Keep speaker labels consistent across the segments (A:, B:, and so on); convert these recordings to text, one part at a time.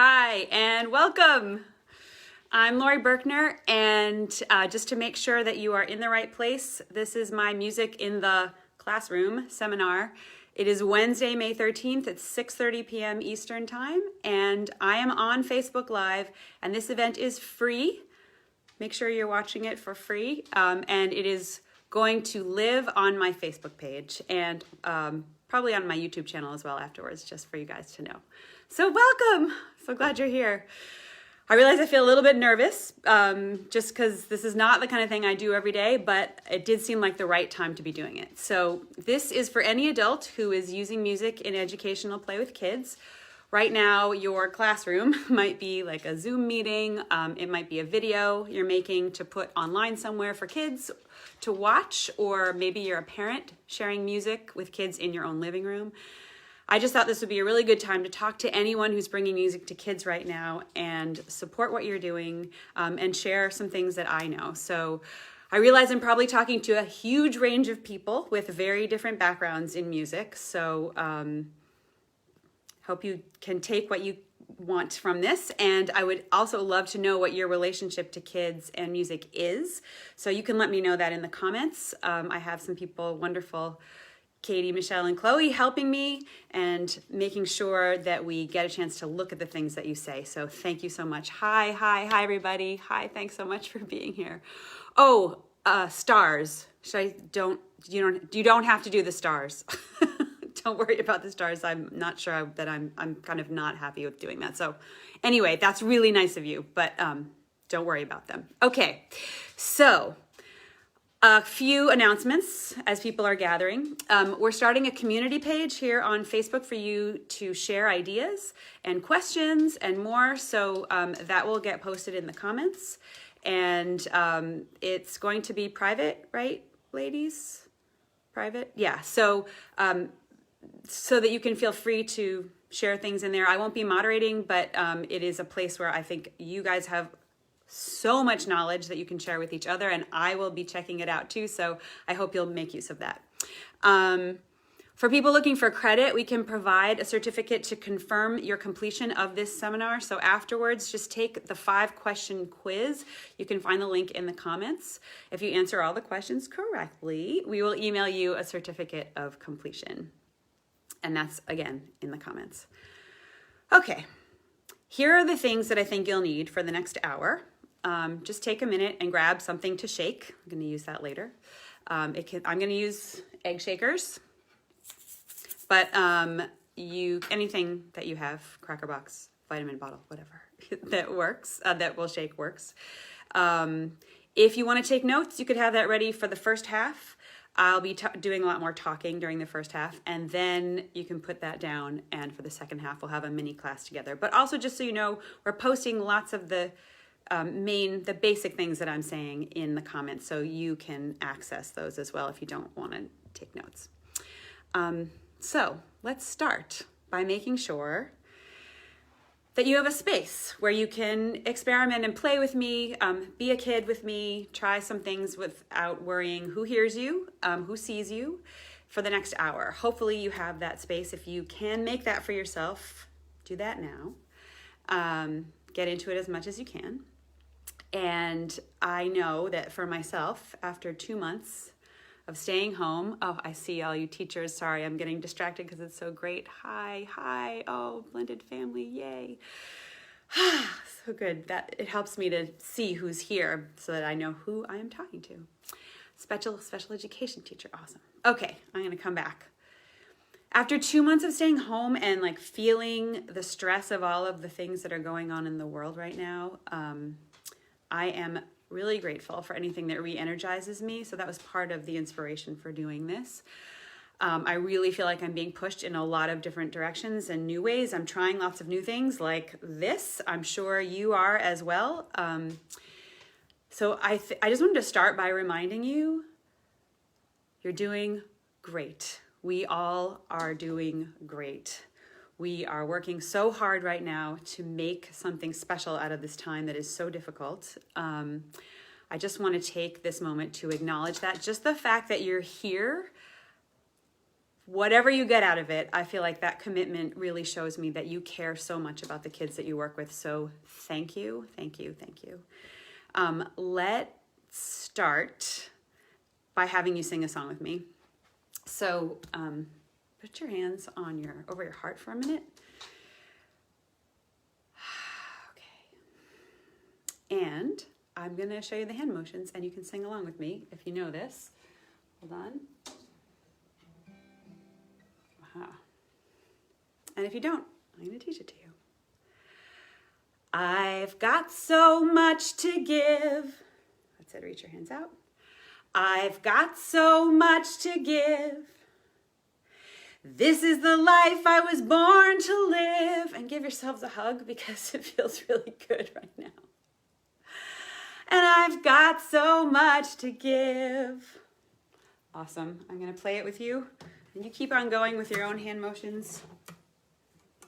A: Hi, and welcome. I'm Laurie Berkner, and just to make sure that you are in the right place, this is my Music in the Classroom seminar. It is Wednesday, May 13th at 6:30 p.m. Eastern Time, and I am on Facebook Live, and this event is free. Make sure you're watching it for free, and it is going to live on my Facebook page and probably on my YouTube channel as well afterwards, just for you guys to know. So welcome. So glad you're here. I realize I feel a little bit nervous just because this is not the kind of thing I do every day, but it did seem like the right time to be doing it. So this is for any adult who is using music in educational play with kids. Right now, your classroom might be like a Zoom meeting. It might be a video you're making to put online somewhere for kids to watch, or maybe you're a parent sharing music with kids in your own living room. I just thought this would be a really good time to talk to anyone who's bringing music to kids right now and support what you're doing and share some things that I know. So I realize I'm probably talking to a huge range of people with very different backgrounds in music. So hope you can take what you want from this. And I would also love to know what your relationship to kids and music is. So you can let me know that in the comments. I have some people, wonderful Katie, Michelle, and Chloe helping me and making sure that we get a chance to look at the things that you say. So thank you so much. Hi, everybody. Hi, thanks so much for being here. Oh, stars. You don't have to do the stars. Don't worry about the stars. I'm not sure that I'm kind of not happy with doing that. So anyway, that's really nice of you, but don't worry about them. Okay, so a few announcements as people are gathering. We're starting a community page here on Facebook for you to share ideas and questions and more. So that will get posted in the comments. And it's going to be private, right, ladies? Private? Yeah. So that you can feel free to share things in there. I won't be moderating, but it is a place where I think you guys have so much knowledge that you can share with each other, and I will be checking it out too, so I hope you'll make use of that. For people looking for credit, we can provide a certificate to confirm your completion of this seminar. So afterwards, just take the 5-question quiz. You can find the link in the comments. If you answer all the questions correctly, we will email you a certificate of completion. And that's, again, in the comments. Okay, here are the things that I think you'll need for the next hour. Just take a minute and grab something to shake. I'm going to use that later. I'm going to use egg shakers, but anything that you have, cracker box, vitamin bottle, whatever, that works, that will shake works. If you want to take notes, you could have that ready for the first half. I'll be doing a lot more talking during the first half, and then you can put that down, and for the second half, we'll have a mini class together. But also, just so you know, we're posting lots of the basic things that I'm saying in the comments, so you can access those as well if you don't want to take notes. So let's start by making sure that you have a space where you can experiment and play with me, be a kid with me, try some things without worrying who hears you, who sees you for the next hour. Hopefully you have that space. If you can make that for yourself, do that now. Get into it as much as you can. And I know that for myself, after 2 months of staying home, oh, I see all you teachers. Sorry, I'm getting distracted because it's so great. Hi. Oh, blended family, yay. So good. That it helps me to see who's here so that I know who I am talking to. Special education teacher, awesome. Okay, I'm going to come back. After 2 months of staying home and like feeling the stress of all of the things that are going on in the world right now, I am really grateful for anything that re-energizes me. So that was part of the inspiration for doing this. I really feel like I'm being pushed in a lot of different directions and new ways. I'm trying lots of new things like this. I'm sure you are as well. So I just wanted to start by reminding you, you're doing great. We all are doing great. We are working so hard right now to make something special out of this time that is so difficult. I just want to take this moment to acknowledge that. Just the fact that you're here whatever you get out of it, I feel like that commitment really shows me that you care so much about the kids that you work with. So thank you, thank you, thank you. Let's start by having you sing a song with me. So put your hands on over your heart for a minute. Okay. And I'm going to show you the hand motions, and you can sing along with me if you know this. Hold on. And if you don't, I'm going to teach it to you. I've got so much to give. That's it, reach your hands out. I've got so much to give. This is the life I was born to live. And give yourselves a hug because it feels really good right now. And I've got so much to give. Awesome. I'm going to play it with you. And you keep on going with your own hand motions.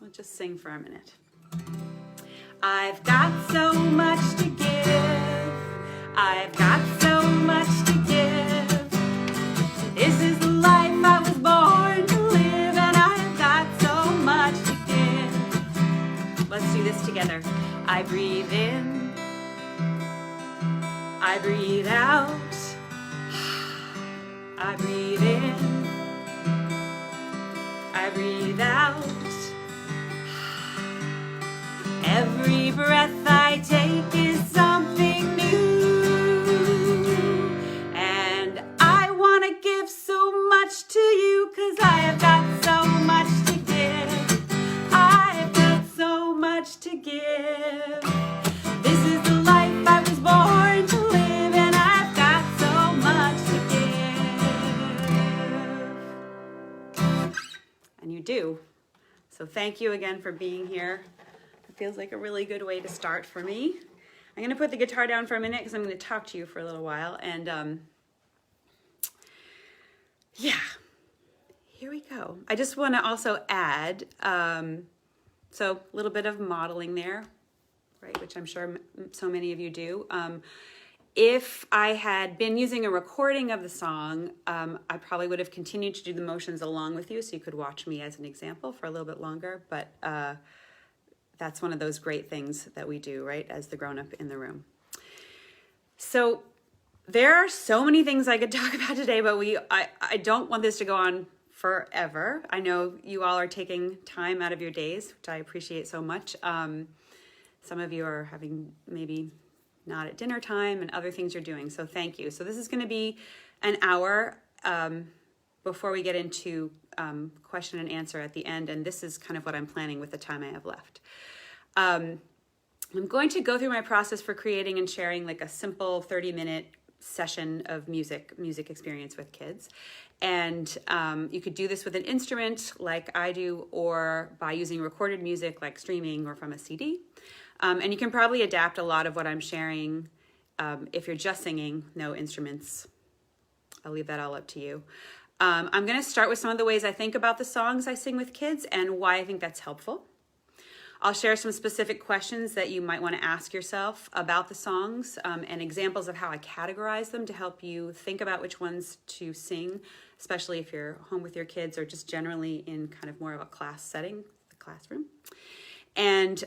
A: We'll just sing for a minute. I've got so much to give. I've got so much to give. This is the life I was born to live, and I've got so much to give. Let's do this together. I breathe in. I breathe out. I breathe in. I breathe out. Every breath I take is something new. And I want to give so much to you because I have got so much to give. I've got so much to give. This is the life I was born to live, and I've got so much to give. And you do. So thank you again for being here. Feels like a really good way to start for me. I'm going to put the guitar down for a minute because I'm going to talk to you for a little while. And yeah, here we go. I just want to also add, so a little bit of modeling there, right, which I'm sure so many of you do. If I had been using a recording of the song, I probably would have continued to do the motions along with you so you could watch me as an example for a little bit longer. But that's one of those great things that we do, right, as the grown-up in the room. So there are so many things I could talk about today, but I don't want this to go on forever. I know you all are taking time out of your days, which I appreciate so much. Some of you are having maybe not at dinner time and other things you're doing, so thank you. So this is going to be an hour before we get into question and answer at the end, and this is kind of what I'm planning with the time I have left. I'm going to go through my process for creating and sharing like a simple 30-minute session of music experience with kids. And you could do this with an instrument like I do, or by using recorded music like streaming or from a CD. And you can probably adapt a lot of what I'm sharing if you're just singing, no instruments. I'll leave that all up to you. I'm going to start with some of the ways I think about the songs I sing with kids and why I think that's helpful. I'll share some specific questions that you might want to ask yourself about the songs and examples of how I categorize them to help you think about which ones to sing, especially if you're home with your kids or just generally in kind of more of a class setting, the classroom. And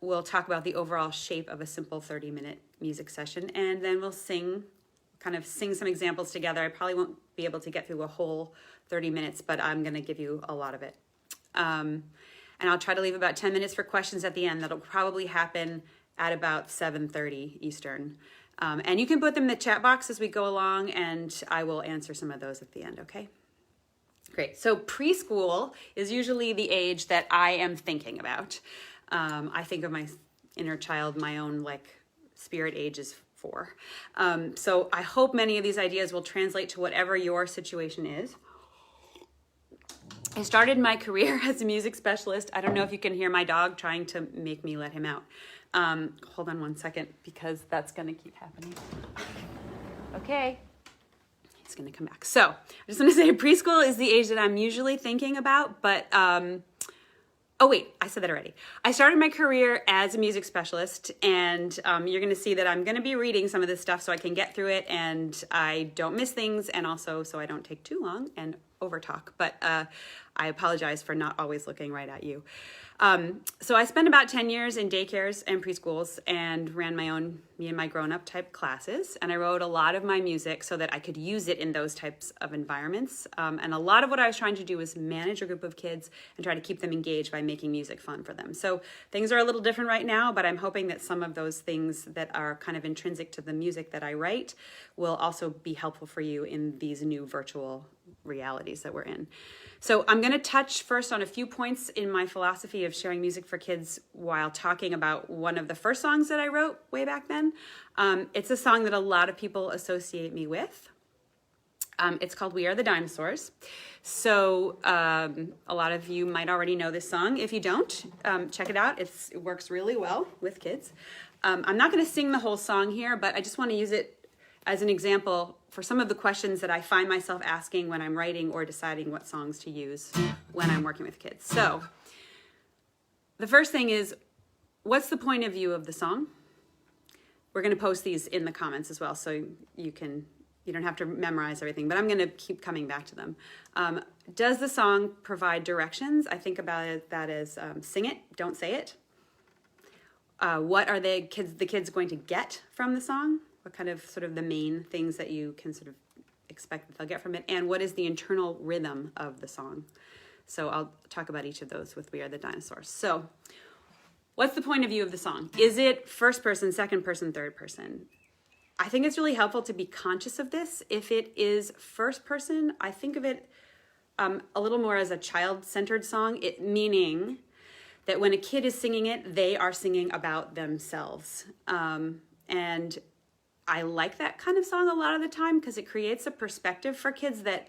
A: we'll talk about the overall shape of a simple 30-minute music session, and then we'll sing some examples together. I probably won't be able to get through a whole 30 minutes, but I'm going to give you a lot of it. And I'll try to leave about 10 minutes for questions at the end. That'll probably happen at about 7:30 Eastern. And you can put them in the chat box as we go along, and I will answer some of those at the end, okay? Great. So preschool is usually the age that I am thinking about. I think of my inner child, my own spirit age is 4. So I hope many of these ideas will translate to whatever your situation is. I started my career as a music specialist. I don't know if you can hear my dog trying to make me let him out. Hold on one second because that's going to keep happening. Okay. He's going to come back. So I just want to say preschool is the age that I'm usually thinking about, but oh wait, I said that already. I started my career as a music specialist, and you're going to see that I'm going to be reading some of this stuff so I can get through it and I don't miss things, and also so I don't take too long and over talk, but I apologize for not always looking right at you. So I spent about 10 years in daycares and preschools and ran my own Me and My Grown Up type classes. And I wrote a lot of my music so that I could use it in those types of environments. And a lot of what I was trying to do was manage a group of kids and try to keep them engaged by making music fun for them. So things are a little different right now, but I'm hoping that some of those things that are kind of intrinsic to the music that I write will also be helpful for you in these new virtual realities that we're in. So I'm going to touch first on a few points in my philosophy of sharing music for kids while talking about one of the first songs that I wrote way back then. It's a song that a lot of people associate me with. It's called We Are the Dinosaurs. So a lot of you might already know this song. If you don't, check it out. It works really well with kids. I'm not going to sing the whole song here, but I just want to use it as an example for some of the questions that I find myself asking when I'm writing or deciding what songs to use when I'm working with kids. So the first thing is, what's the point of view of the song? We're going to post these in the comments as well, so you don't have to memorize everything, but I'm going to keep coming back to them. Does the song provide directions? I think about that as sing it, don't say it. What are the kids going to get from the song? What kind of sort of the main things that you can sort of expect that they'll get from it? And what is the internal rhythm of the song? So I'll talk about each of those with We Are the Dinosaurs. So what's the point of view of the song? Is it first person, second person, third person? I think it's really helpful to be conscious of this. If it is first person, I think of it a little more as a child-centered song, meaning that when a kid is singing it, they are singing about themselves. And I like that kind of song a lot of the time because it creates a perspective for kids that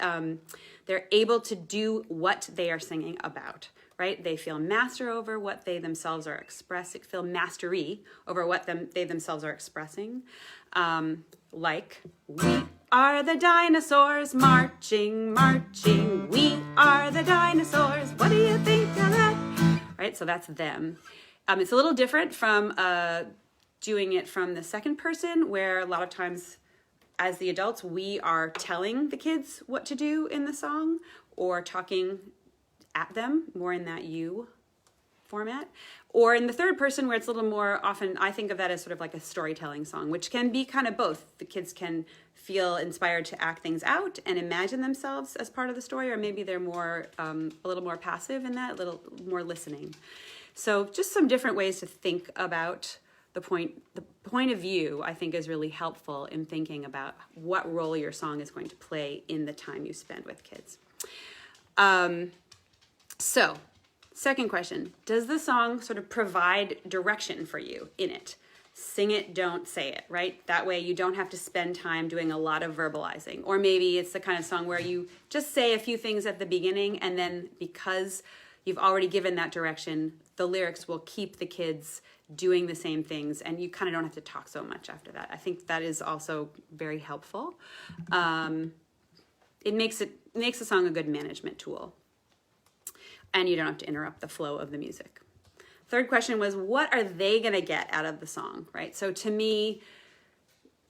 A: they're able to do what they are singing about, right? They feel master over what they themselves are expressing, feel mastery over what they themselves are expressing. Like, we are the dinosaurs marching, marching. We are the dinosaurs. What do you think of that? Right, so that's them. It's a little different from doing it from the second person, where a lot of times as the adults, we are telling the kids what to do in the song or talking at them more in that you format. Or in the third person, where it's a little more often, I think of that as sort of like a storytelling song, which can be kind of both. The kids can feel inspired to act things out and imagine themselves as part of the story, or maybe they're more a little more passive in that, a little more listening. So just some different ways to think about the point of view, I think, is really helpful in thinking about what role your song is going to play in the time you spend with kids. So, second question, does the song sort of provide direction for you in it? Sing it, don't say it, right? That way you don't have to spend time doing a lot of verbalizing. Or maybe it's the kind of song where you just say a few things at the beginning, and then because you've already given that direction, the lyrics will keep the kids doing the same things, and you kind of don't have to talk so much after that. I think that is also very helpful. It makes the song a good management tool, and you don't have to interrupt the flow of the music. Third question was, what are they going to get out of the song, right? So to me,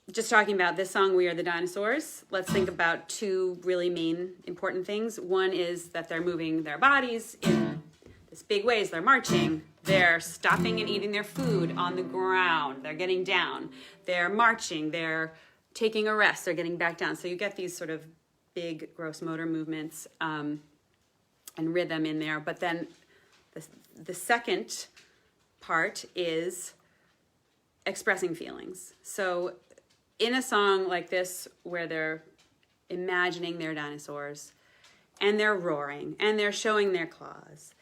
A: just talking about this song, We Are the Dinosaurs, let's think about two really main important things. One is that they're moving their bodies in this big ways. They're marching. They're stopping and eating their food on the ground. They're getting down. They're marching. They're taking a rest. They're getting back down. So you get these sort of big gross motor movements and rhythm in there. But then the second part is expressing feelings. So in a song like this, where they're imagining their dinosaurs and they're roaring and they're showing their claws,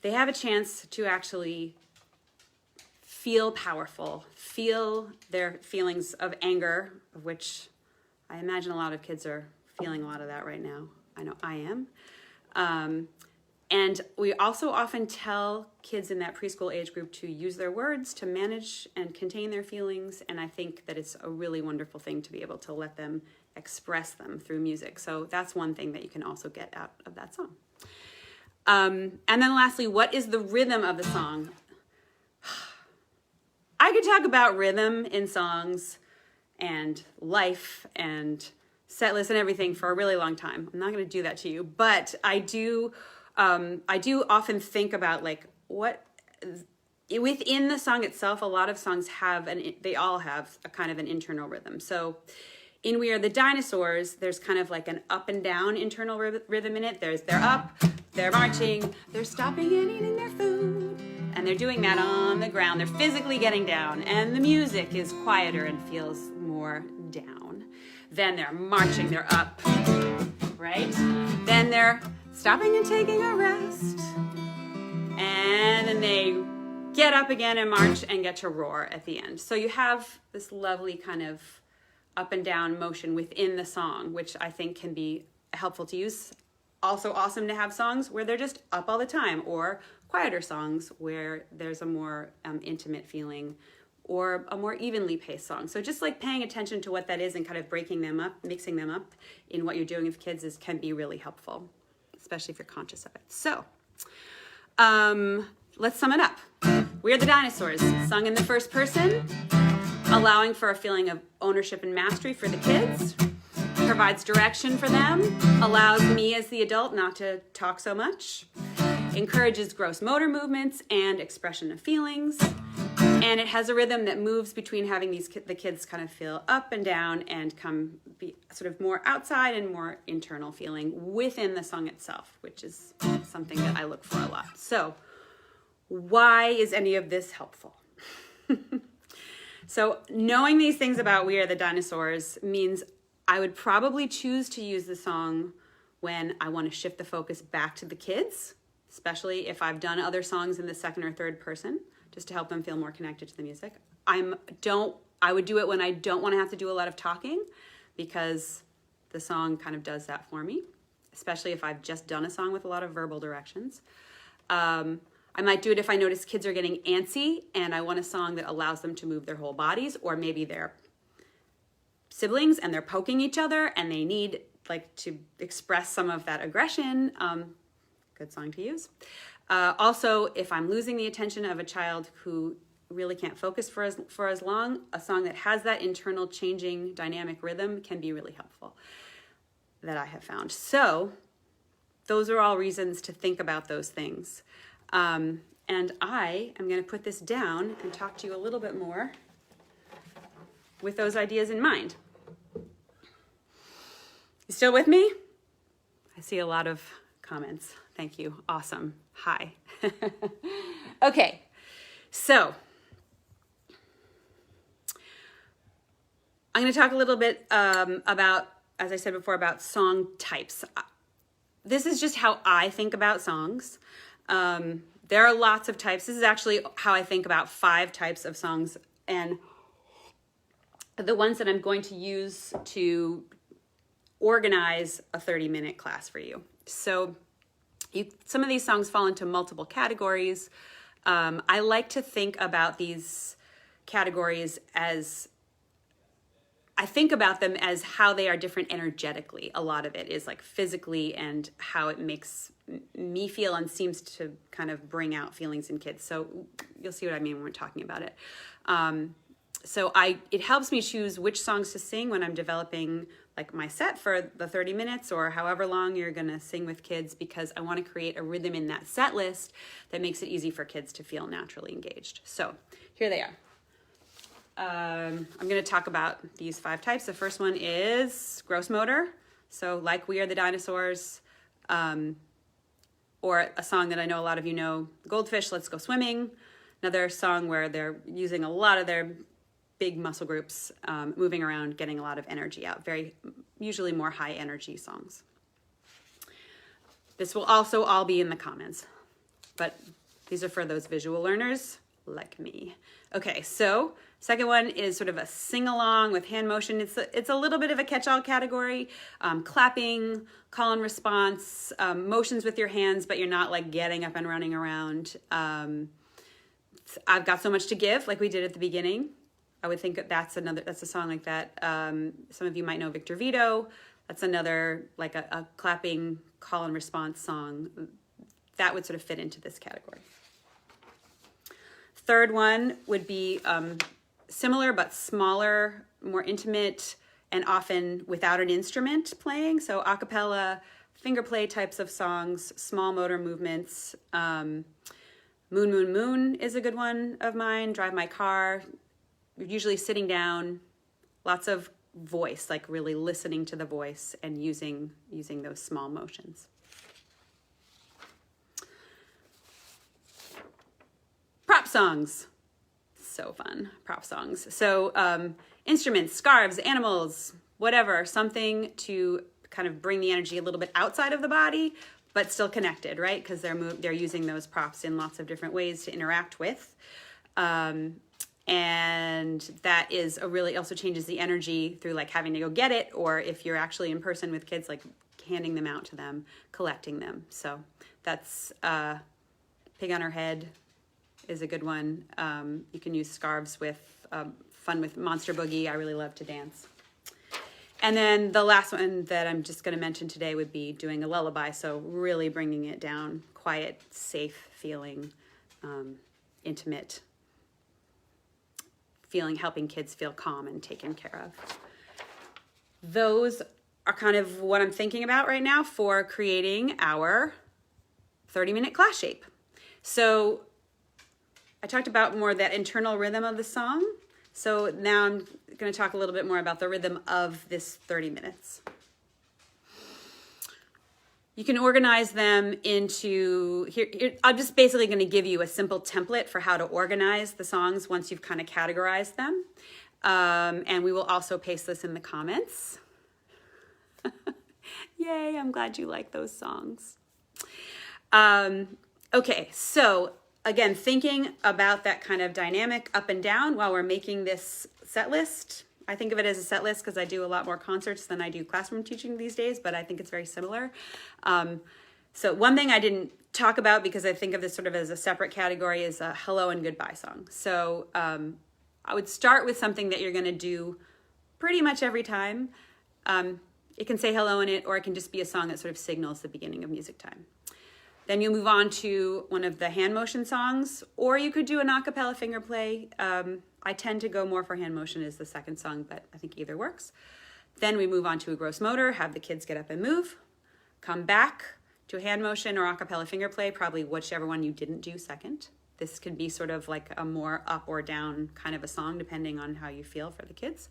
A: they have a chance to actually feel powerful, feel their feelings of anger, of which I imagine a lot of kids are feeling a lot of that right now. I know I am. And we also often tell kids in that preschool age group to use their words to manage and contain their feelings. And I think that it's a really wonderful thing to be able to let them express them through music. So that's one thing that you can also get out of that song. And then lastly, what is the rhythm of the song? I could talk about rhythm in songs and life and set list and everything for a really long time. I'm not going to do that to you, but I do often think about like what within the song itself. A lot of songs have, and they all have a kind of an internal rhythm. So in We Are the Dinosaurs, there's kind of like an up and down internal rhythm in it. They're up, they're marching, they're stopping and eating their food, and they're doing that on the ground. They're physically getting down, and the music is quieter and feels more down. Then they're marching, they're up, right? Then they're stopping and taking a rest, and then they get up again and march and get to roar at the end. So you have this lovely kind of up and down motion within the song, which I think can be helpful to use. Also awesome to have songs where they're just up all the time, or quieter songs where there's a more intimate feeling, or a more evenly paced song. So just like paying attention to what that is and kind of breaking them up, mixing them up in what you're doing with kids can be really helpful, especially if you're conscious of it. So let's sum it up. We Are the Dinosaurs, sung in the first person, allowing for a feeling of ownership and mastery for the kids, provides direction for them, allows me as the adult not to talk so much, encourages gross motor movements and expression of feelings, and it has a rhythm that moves between having the kids kind of feel up and down and be sort of more outside and more internal feeling within the song itself, which is something that I look for a lot. So why is any of this helpful? So knowing these things about We Are the Dinosaurs means I would probably choose to use the song when I want to shift the focus back to the kids, especially if I've done other songs in the second or third person, just to help them feel more connected to the music. I would do it when I don't want to have to do a lot of talking, because the song kind of does that for me, especially if I've just done a song with a lot of verbal directions. I might do it if I notice kids are getting antsy and I want a song that allows them to move their whole bodies, or maybe they're siblings and they're poking each other and they need like to express some of that aggression. Good song to use. Also, if I'm losing the attention of a child who really can't focus for as long, a song that has that internal changing dynamic rhythm can be really helpful, that I have found. So those are all reasons to think about those things. And I am going to put this down and talk to you a little bit more with those ideas in mind. You still with me? I see a lot of comments. Thank you. Awesome. Hi. Okay. So I'm going to talk a little bit about, as I said before, about song types. This is just how I think about songs. There are lots of types. This is actually how I think about 5 types of songs, and the ones that I'm going to use to organize a 30-minute class for you. So some of these songs fall into multiple categories. I like to think about these categories as, I think about them as how they are different energetically. A lot of it is like physically and how it makes me feel and seems to kind of bring out feelings in kids. So you'll see what I mean when we're talking about it. So it helps me choose which songs to sing when I'm developing like my set for the 30 minutes or however long you're going to sing with kids, because I want to create a rhythm in that set list that makes it easy for kids to feel naturally engaged. So here they are. I'm going to talk about these 5 types. The first one is gross motor. So like We Are the Dinosaurs, or a song that I know a lot of you know, Goldfish, Let's Go Swimming. Another song where they're using a lot of their big muscle groups, moving around, getting a lot of energy out. Usually more high energy songs. This will also all be in the comments, but these are for those visual learners like me. Okay, so second one is sort of a sing-along with hand motion. It's a little bit of a catch-all category. Clapping, call and response, motions with your hands, but you're not like getting up and running around. I've Got So Much to Give, like we did at the beginning. I would think that's a song like that. Some of you might know Victor Vito. That's another like a clapping call and response song. That would sort of fit into this category. Third one would be similar but smaller, more intimate, and often without an instrument playing. So a cappella, finger play types of songs, small motor movements. Moon, Moon, Moon is a good one of mine. Drive My Car, usually sitting down, lots of voice, like really listening to the voice and using those small motions. Prop songs. So fun, prop songs. So instruments, scarves, animals, whatever, something to kind of bring the energy a little bit outside of the body, but still connected, right? Because they're using those props in lots of different ways to interact with. And that is also changes the energy through like having to go get it, or if you're actually in person with kids, like handing them out to them, collecting them. So that's Pig on Her Head is a good one. You can use scarves with fun with Monster Boogie. I really love to dance. And then the last one that I'm just going to mention today would be doing a lullaby. So really bringing it down, quiet, safe feeling, intimate feeling, helping kids feel calm and taken care of. Those are kind of what I'm thinking about right now for creating our 30-minute class shape. So I talked about more that internal rhythm of the song. So now I'm going to talk a little bit more about the rhythm of this 30 minutes. You can organize them into, here I'm just basically going to give you a simple template for how to organize the songs once you've kind of categorized them. And we will also paste this in the comments. Yay, I'm glad you like those songs. Okay, so again, thinking about that kind of dynamic up and down while we're making this set list. I think of it as a set list because I do a lot more concerts than I do classroom teaching these days, but I think it's very similar. So one thing I didn't talk about, because I think of this sort of as a separate category, is a hello and goodbye song. So I would start with something that you're going to do pretty much every time. It can say hello in it, or it can just be a song that sort of signals the beginning of music time. Then you'll move on to one of the hand motion songs, or you could do an a cappella finger play. I tend to go more for hand motion as the second song, but I think either works. Then we move on to a gross motor, have the kids get up and move, come back to a hand motion or a cappella finger play, probably whichever one you didn't do second. This could be sort of like a more up or down kind of a song, depending on how you feel for the kids.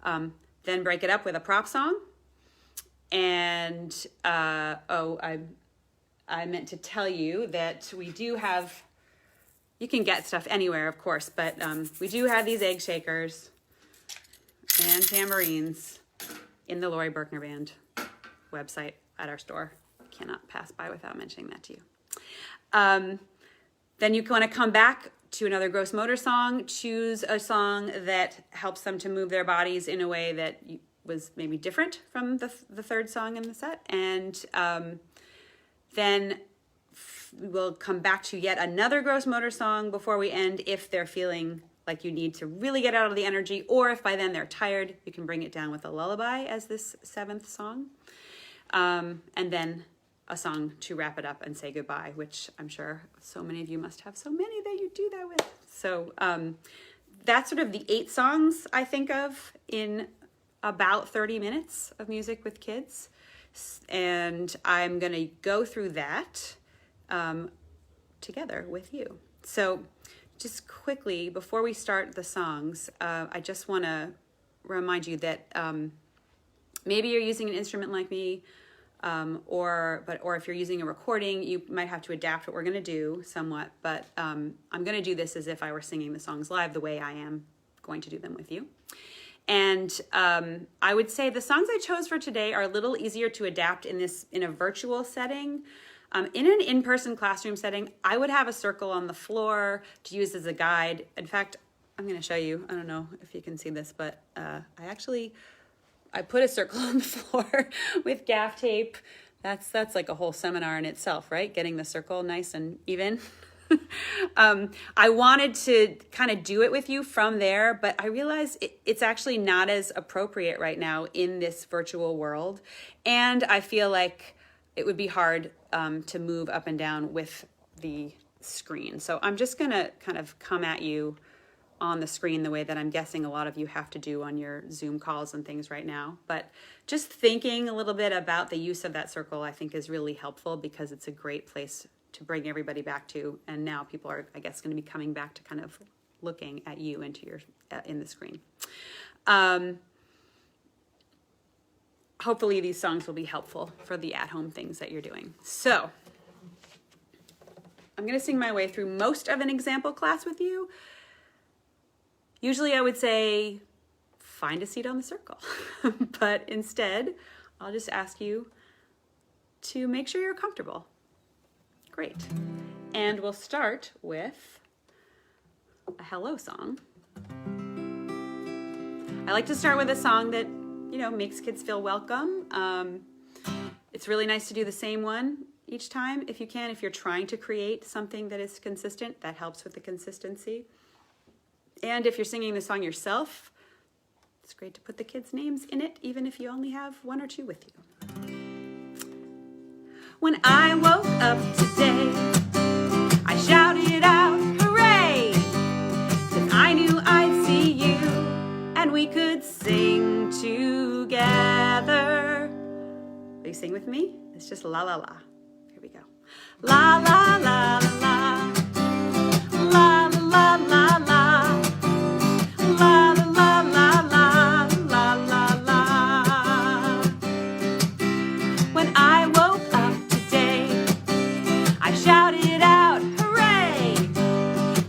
A: Then break it up with a prop song. And, I meant to tell you that we do have, you can get stuff anywhere, of course, but we do have these egg shakers and tambourines in the Laurie Berkner Band website at our store. Cannot pass by without mentioning that to you. Then you want to come back to another gross motor song, choose a song that helps them to move their bodies in a way that was maybe different from the third song in the set, and then we'll come back to yet another gross motor song before we end if they're feeling like you need to really get out of the energy, or if by then they're tired, you can bring it down with a lullaby as this seventh song. And then a song to wrap it up and say goodbye, which I'm sure so many of you must have so many that you do that with. So that's sort of the 8 songs I think of in about 30 minutes of music with kids. And I'm going to go through that together with you. So just quickly, before we start the songs, I just want to remind you that maybe you're using an instrument like me, or if you're using a recording, you might have to adapt what we're going to do somewhat. But I'm going to do this as if I were singing the songs live the way I am going to do them with you. And I would say the songs I chose for today are a little easier to adapt in a virtual setting. In an in-person classroom setting, I would have a circle on the floor to use as a guide. In fact, I'm going to show you. I don't know if you can see this, but I put a circle on the floor with gaff tape. That's like a whole seminar in itself, right? Getting the circle nice and even. I wanted to kind of do it with you from there, but I realized it's actually not as appropriate right now in this virtual world. And I feel like it would be hard to move up and down with the screen. So I'm just going to kind of come at you on the screen the way that I'm guessing a lot of you have to do on your Zoom calls and things right now. But just thinking a little bit about the use of that circle, I think, is really helpful because it's a great place to bring everybody back to. And now people are, I guess, going to be coming back to kind of looking at you into your in the screen. Hopefully these songs will be helpful for the at-home things that you're doing. So I'm going to sing my way through most of an example class with you. Usually I would say, find a seat on the circle. But instead, I'll just ask you to make sure you're comfortable. Great. And we'll start with a hello song. I like to start with a song that, you know, makes kids feel welcome. It's really nice to do the same one each time if you can. If you're trying to create something that is consistent, that helps with the consistency. And if you're singing the song yourself, it's great to put the kids' names in it, even if you only have one or two with you. When I woke up today, I shouted out, hooray! 'Cause I knew I'd see you, and we could sing together. Will you sing with me? It's just la la la. Here we go. La la la la la. La la la la la. La la la la la. La la la. When I woke up today, I shouted out, hooray!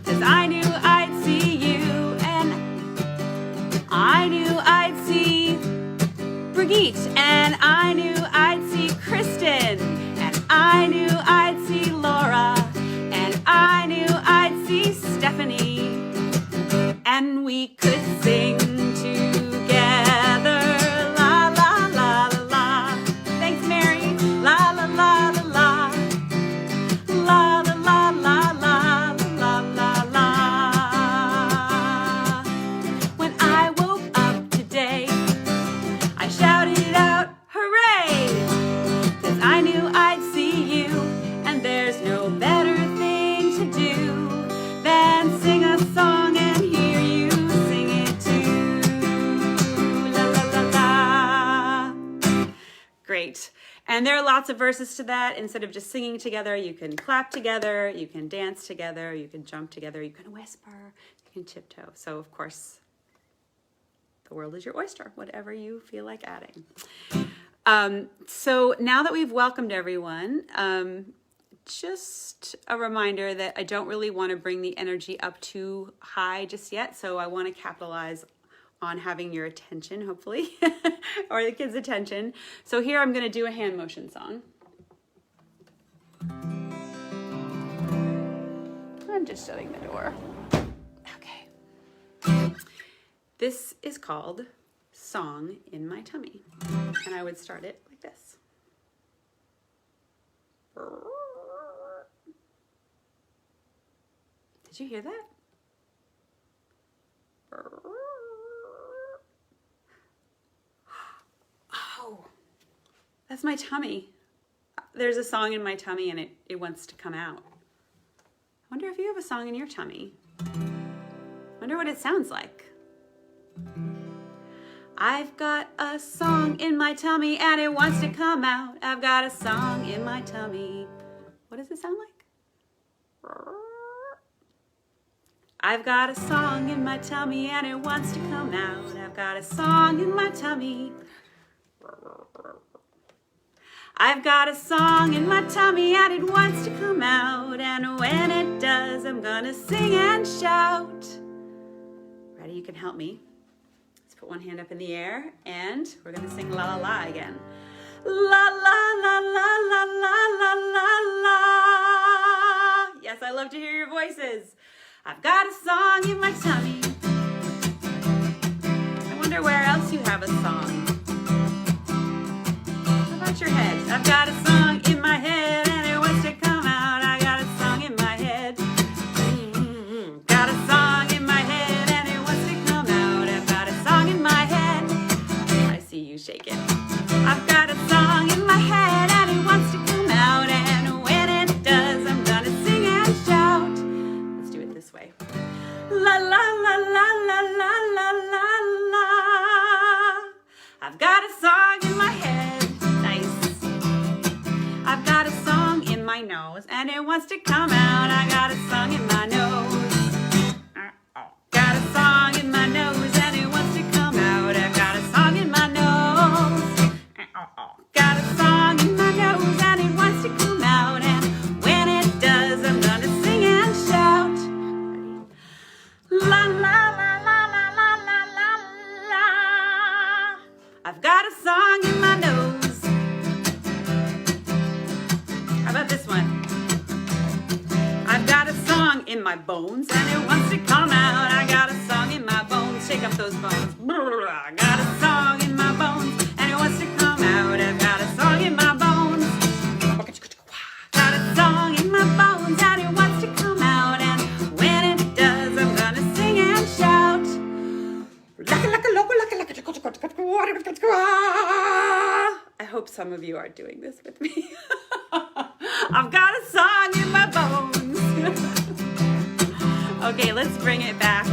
A: 'Cause I knew I'd see you, and I knew I'd see Brigitte, and I knew I'd see Kristen, and I knew I'd see Laura, and I knew I'd see Stephanie, and we could sing together. La la la la la. Thanks, Mary. La la la la la. La la la la la. La la la. When I woke up today, I shouted out, hooray! 'Cause I knew I'd see you, and there's no better thing to do than sing a song and hear you sing it too. La la la la. Great. And there are lots of verses to that. Instead of just singing together, you can clap together, you can dance together, you can jump together, you can whisper, you can tiptoe. So, of course, the world is your oyster, whatever you feel like adding. So now that we've welcomed everyone, just a reminder that I don't really want to bring the energy up too high just yet. So I want to capitalize on having your attention, hopefully, or the kids' attention. So here I'm going to do a hand motion song. I'm just shutting the door. Okay. This is called Song in My Tummy. And I would start it like this. Did you hear that? Oh, that's my tummy. There's a song in my tummy and it wants to come out. I wonder if you have a song in your tummy. I wonder what it sounds like. I've got a song in my tummy and it wants to come out. I've got a song in my tummy. What does it sound like? I've got a song in my tummy and it wants to come out. I've got a song in my tummy. I've got a song in my tummy and it wants to come out. And when it does, I'm gonna sing and shout. Ready? You can help me. Let's put one hand up in the air and we're gonna sing la la la again. La la la la la la la la la. Yes, I love to hear your voices. I've got a song in my tummy. I wonder where else you have a song. How about your head? I've got a song in my head and it wants to come out. I got a song in my head. Got a song in my head and it wants to come out. I've got a song in my head. I see you shaking. I've got a song in my head and it wants to come out. And when it does, I'm gonna sing and shout. Let's do it this way. La la la la la la la la la. I've got a song in my head. Nice. I've got a song in my nose and it wants to come out. I got a song in my nose. Got a song in my nose and it wants to come out. I've got a song in my nose. Got a song in my nose and it wants to come out. And when it does, I'm gonna sing and shout. La la la la la la la la la. I've got a song in my nose. How about this one? I've got a song in my bones and it wants to come out. I got a song in my bones. Shake up those bones. I got a song in my bones and it wants to come out. I've got a song in my bones. Got a song in my bones and it wants to come out. And when it does, I'm gonna sing and shout. I hope some of you are doing this with me. I've got a song in my bones. Okay, let's bring it back.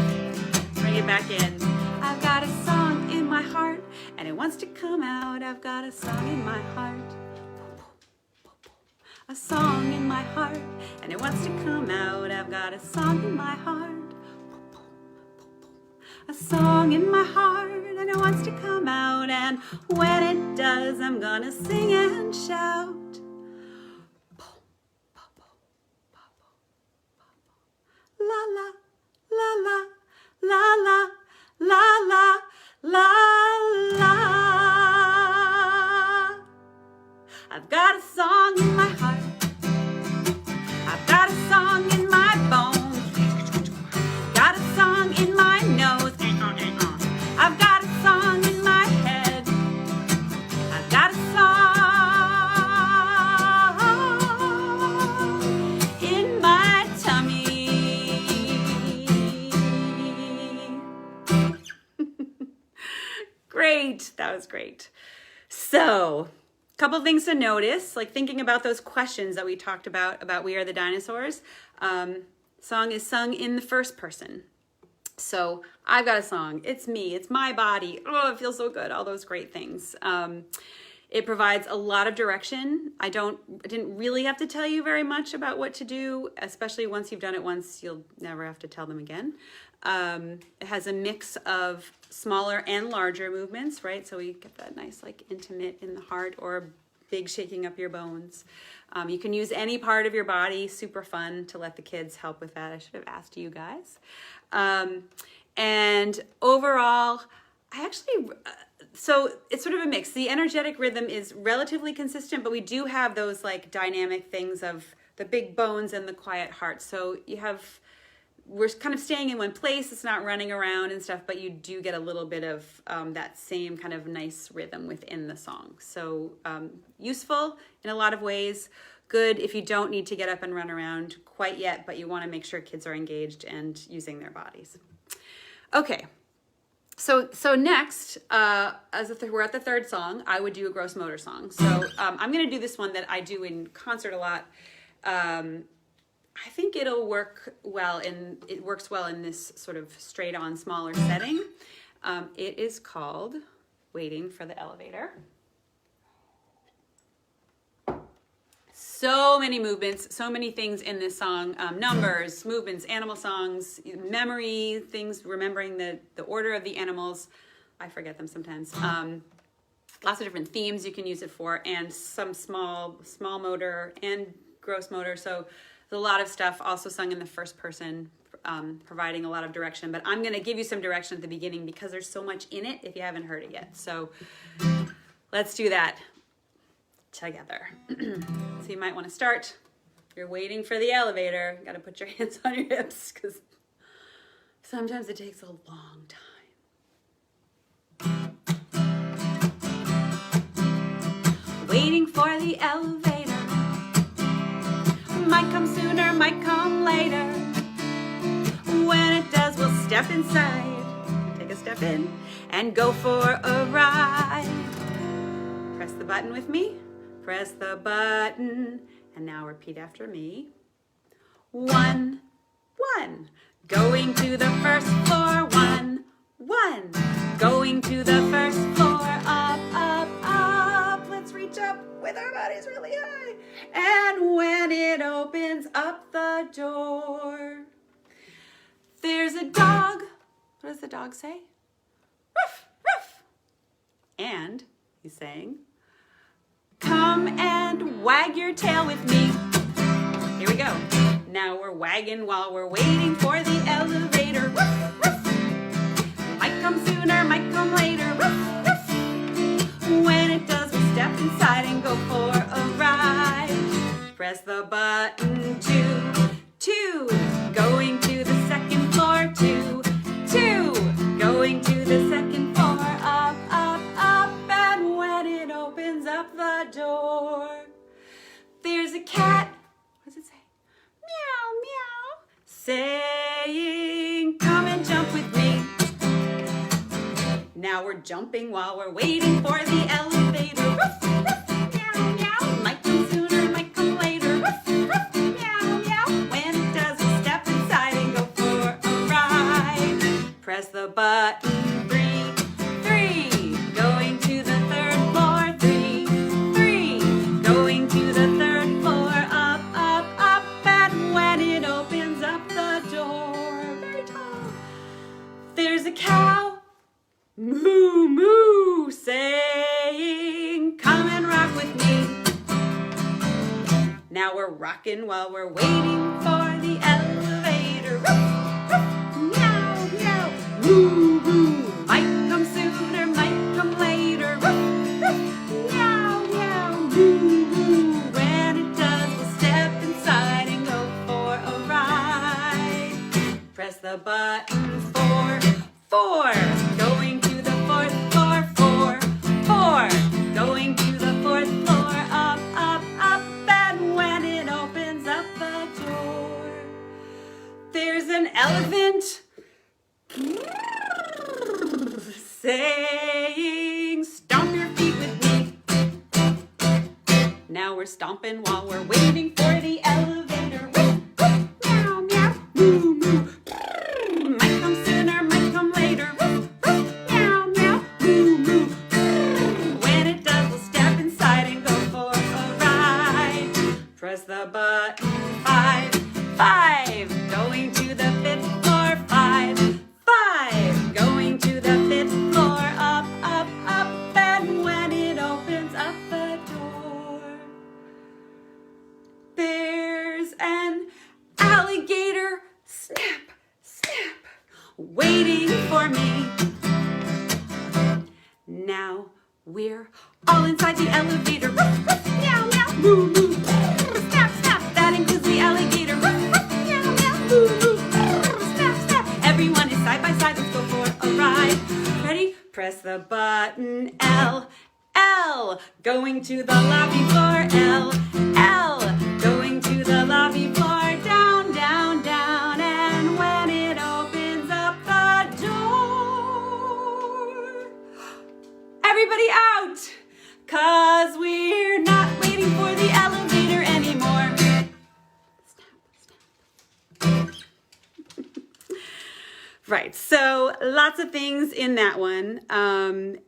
A: Bring it back in. I've got a song in my heart and it wants to come out. I've got a song in my heart. A song in my heart and it wants to come out. I've got a song in my heart. A song in my heart and it wants to come out. And when it does, I'm gonna sing and shout. La la la la la la la la la. I've got a song in my heart. I've got a song in my bones. Got a song in my nose. I've got a song in my head. I've got a song in my tummy. Great. That was great. So, couple things to notice, like thinking about those questions that we talked about We Are the Dinosaurs. Song is sung in the first person. So I've got a song. It's me. It's my body. Oh, it feels so good. All those great things. It provides a lot of direction. I didn't really have to tell you very much about what to do, especially once you've done it once, you'll never have to tell them again. It has a mix of smaller and larger movements, right? So we get that nice, like, intimate in the heart or big shaking up your bones. You can use any part of your body, super fun to let the kids help with that. I should have asked you guys. And overall, so it's sort of a mix. The energetic rhythm is relatively consistent, but we do have those like dynamic things of the big bones and the quiet heart. So we're kind of staying in one place. It's not running around and stuff, but you do get a little bit of that same kind of nice rhythm within the song. So useful in a lot of ways. Good if you don't need to get up and run around quite yet, but you want to make sure kids are engaged and using their bodies. Okay. So next, we're at the third song, I would do a gross motor song. So I'm going to do this one that I do in concert a lot. I think it'll work well it works well in this sort of straight on smaller setting. It is called Waiting for the Elevator. So many movements, so many things in this song, numbers, movements, animal songs, memory, things, remembering the order of the animals. I forget them sometimes. Lots of different themes you can use it for, and some small motor and gross motor. So there's a lot of stuff also sung in the first person, providing a lot of direction. But I'm going to give you some direction at the beginning because there's so much in it if you haven't heard it yet. So let's do that together. So you might want to start. You're waiting for the elevator. You got to put your hands on your hips because sometimes it takes a long time. Waiting for the elevator. Might come sooner, might come later. When it does, we'll step inside, take a step in, and go for a ride. Press the button with me. Press the button, and now repeat after me. 1, 1. Going to the first floor, 1, 1. Going to the first floor, up, up, up. Let's reach up with our bodies really high. And when it opens up the door, there's a dog. What does the dog say? Ruff, ruff. And he's saying, come and wag your tail with me. Here we go. Now we're wagging while we're waiting for the elevator. Ruff, ruff. Might come sooner, might come later. Ruff, ruff. When it does, we step inside and go for a ride. Press the button, 2, 2. Going to the second floor, 2, 2. Going to the second floor, up, up, up. And when it opens up the door, there's a cat. What does it say? Meow, meow. Saying, come and jump with me. Now we're jumping while we're waiting for the elevator. Ruff, ruff, meow, meow. Might come sooner, might come later. Ruff, ruff, meow, meow. When it does, we step inside and go for a ride. Press the button, 3, 3. Going to the third floor, 3, 3. Going to the third floor, up, up, up. And when it opens up the door, very tall, there's a cow. Moo, moo, saying, come and rock with me. Now we're rocking while we're waiting for the elevator. Ruff, ruff, meow, meow, moo, moo. Might come sooner, might come later. Ruff, ruff, meow, meow, moo, moo. When it does, we'll step inside and go for a ride. Press the button, 4, 4. Going to the fourth floor, 4, 4. Going to the fourth floor, up, up, up. And when it opens up the door, there's an elephant saying, stomp your feet with me. Now we're stomping while we're waiting for the elevator. Ruff, ruff, meow, meow, moo, moo. Might come sooner, might come later. Ruff, ruff, meow, meow, moo, moo. When it does, we'll step inside and go for a ride. Press the button, 5, 5. Going to the fifth floor, 5, 5. Going to the fifth floor, up, up, up. And when it opens up the door, there's an alligator, snap, snap, waiting for me. Now we're all inside the elevator. Ruff, ruff, meow, meow, moo, moo. Snap, snap, that includes the alligator. Ruff, ruff, meow, meow, moo, moo. Snap, snap, everyone is side by side. Let's go for a ride. Ready? Press the button, L, L. Going to the lobby floor, L, L. Going to the lobby floor, down, down, down. And when it opens up the door, everybody out, 'cause we're not waiting for the elevator anymore. Snap, snap. Right, so lots of things in that one.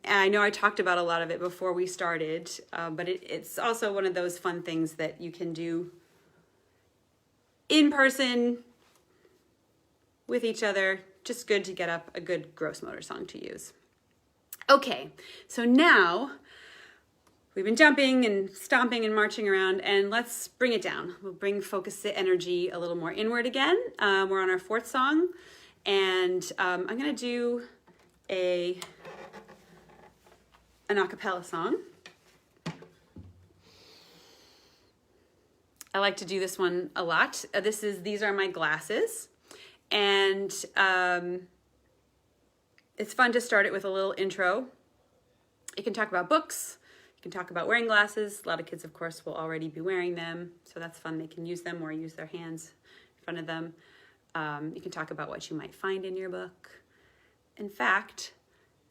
A: I know I talked about a lot of it before we started, but it's also one of those fun things that you can do in person with each other. Just good to get up a good gross motor song to use. Okay, so now we've been jumping and stomping and marching around, and let's bring it down. We'll bring focus the energy a little more inward again. We're on our 4th song, and I'm gonna do an a cappella song. I like to do this one a lot. These are my glasses, and it's fun to start it with a little intro. You can talk about books, you can talk about wearing glasses. A lot of kids, of course, will already be wearing them, so that's fun. They can use them or use their hands in front of them. You can talk about what you might find in your book. In fact,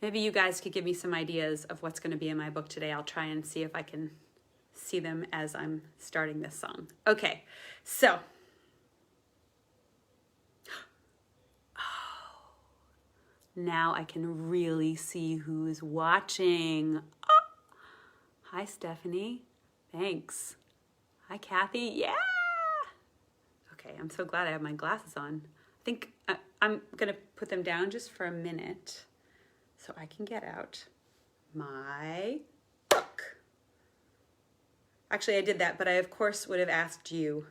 A: maybe you guys could give me some ideas of what's going to be in my book today. I'll try and see if I can see them as I'm starting this song. Okay, so Now I can really see who's watching. Oh, hi, Stephanie. Thanks. Hi, Kathy. Yeah. Okay, I'm so glad I have my glasses on. I think I'm gonna put them down just for a minute so I can get out my book. Actually, I did that, but I of course would have asked you,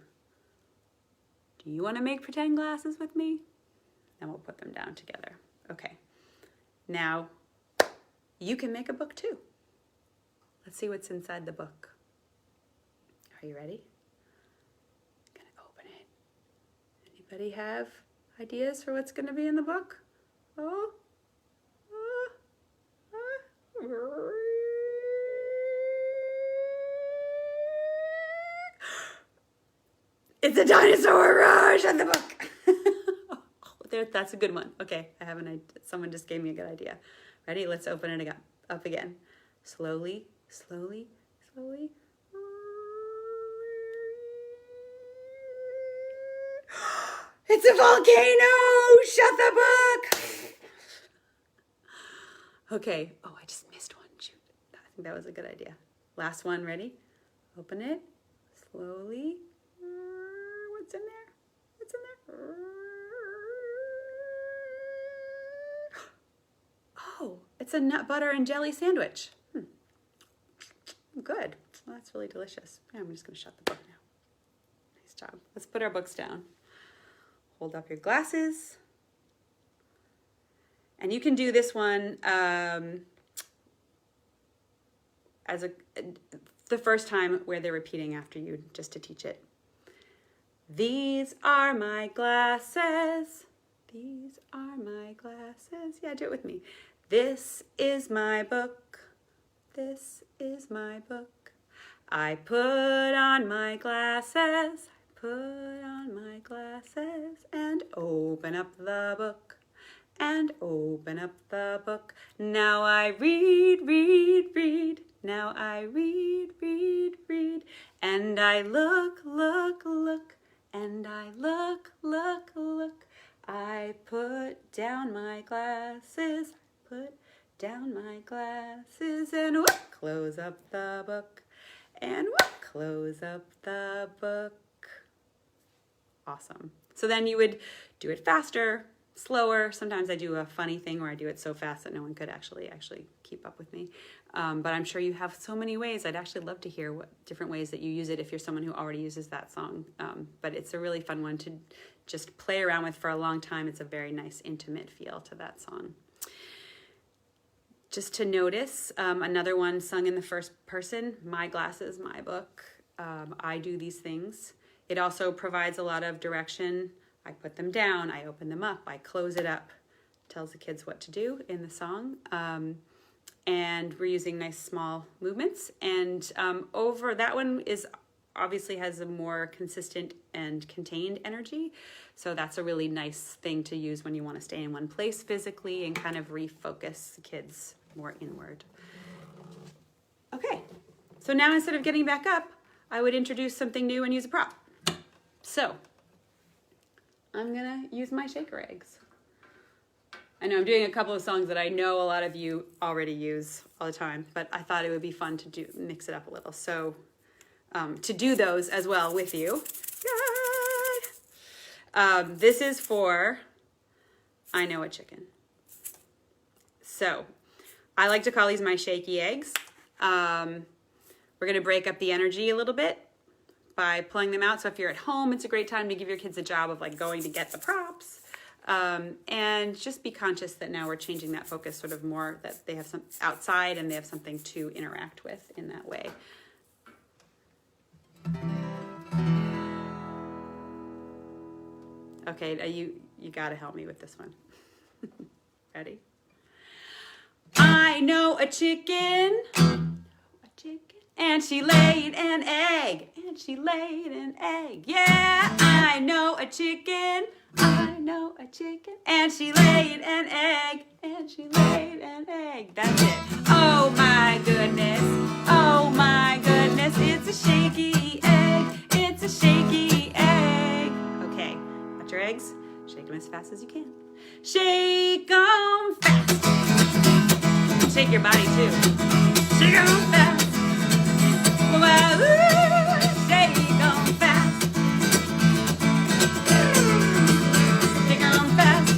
A: do you want to make pretend glasses with me? And we'll put them down together. Okay, now you can make a book too. Let's see what's inside the book. Are you ready? I'm gonna open it. Anybody have ideas for what's gonna be in the book? Oh. It's a dinosaur! Shut the book! That's a good one. Okay, I have an idea. Someone just gave me a good idea. Ready? Let's open it up again. Slowly, slowly, slowly. It's a volcano! Shut the book! Okay. Oh, I just missed one. Shoot. I think that was a good idea. Last one. Ready? Open it. Slowly. What's in there? What's in there? Oh, it's a nut butter and jelly sandwich. Good. Well, that's really delicious. Yeah, I'm just going to shut the book now. Nice job. Let's put our books down. Hold up your glasses. And you can do this one as the first time where they're repeating after you, just to teach it. These are my glasses. These are my glasses. Yeah, do it with me. This is my book. This is my book. I put on my glasses. I put on my glasses and open up the book. And open up the book. Now I read, read, read. Now I read, read, read. And I look, look, look. And I look, look, look. I put down my glasses. Put down my glasses. And whoop, close up the book. And whoop, close up the book. Awesome. So then you would do it faster, slower. Sometimes I do a funny thing where I do it so fast that no one could actually keep up with me. But I'm sure you have so many ways. I'd actually love to hear what different ways that you use it if you're someone who already uses that song. But it's a really fun one to just play around with for a long time. It's a very nice, intimate feel to that song. Just to notice, another one sung in the first person, my glasses, my book. I do these things. It also provides a lot of direction. I put them down, I open them up, I close it up. Tells the kids what to do in the song. And we're using nice small movements. And over that one is obviously has a more consistent and contained energy. So that's a really nice thing to use when you want to stay in one place physically and kind of refocus the kids more inward. Okay, so now instead of getting back up, I would introduce something new and use a prop. So I'm gonna use my shaker eggs. I know I'm doing a couple of songs that I know a lot of you already use all the time, but I thought it would be fun to mix it up a little. So to do those as well with you. This is for I Know a Chicken. So I like to call these my shaky eggs. We're gonna break up the energy a little bit by pulling them out. So if you're at home, it's a great time to give your kids a job of like going to get the props. And just be conscious that now we're changing that focus sort of more that they have some outside and they have something to interact with in that way. Okay, you gotta help me with this one. Ready? I know a chicken. And she laid an egg. And she laid an egg. Yeah, I know a chicken. I know a chicken. And she laid an egg. And she laid an egg. That's it. Oh my goodness. Oh my goodness. It's a shaky egg. It's a shaky egg. Okay, got your eggs? Shake them as fast as you can. Shake them fast. Shake your body too. Shake them fast. Well, shake them fast. Shake them fast.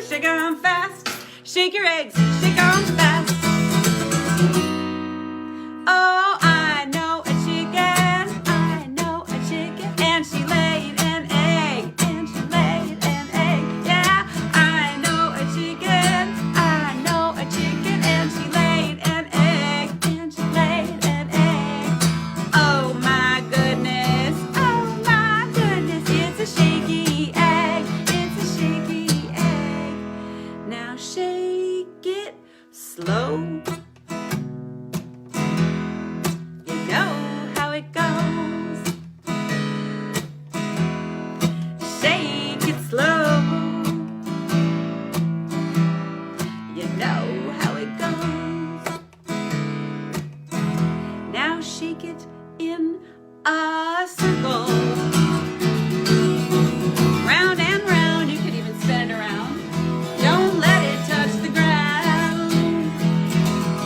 A: Shake them fast. Shake your eggs. Shake them fast. Oh, I know a chicken. I know a chicken. And she laid an egg. And she laid an egg. Yeah, I know a chicken. I know a chicken. And she laid an egg. And she laid an egg. Oh my goodness. Oh my goodness. It's a shaky egg. It's a shaky egg. Now shake it slow. You know how it goes. Shake it slow. You know how it goes. Now shake it in a circle. Round and round, you could even spin it around. Don't let it touch the ground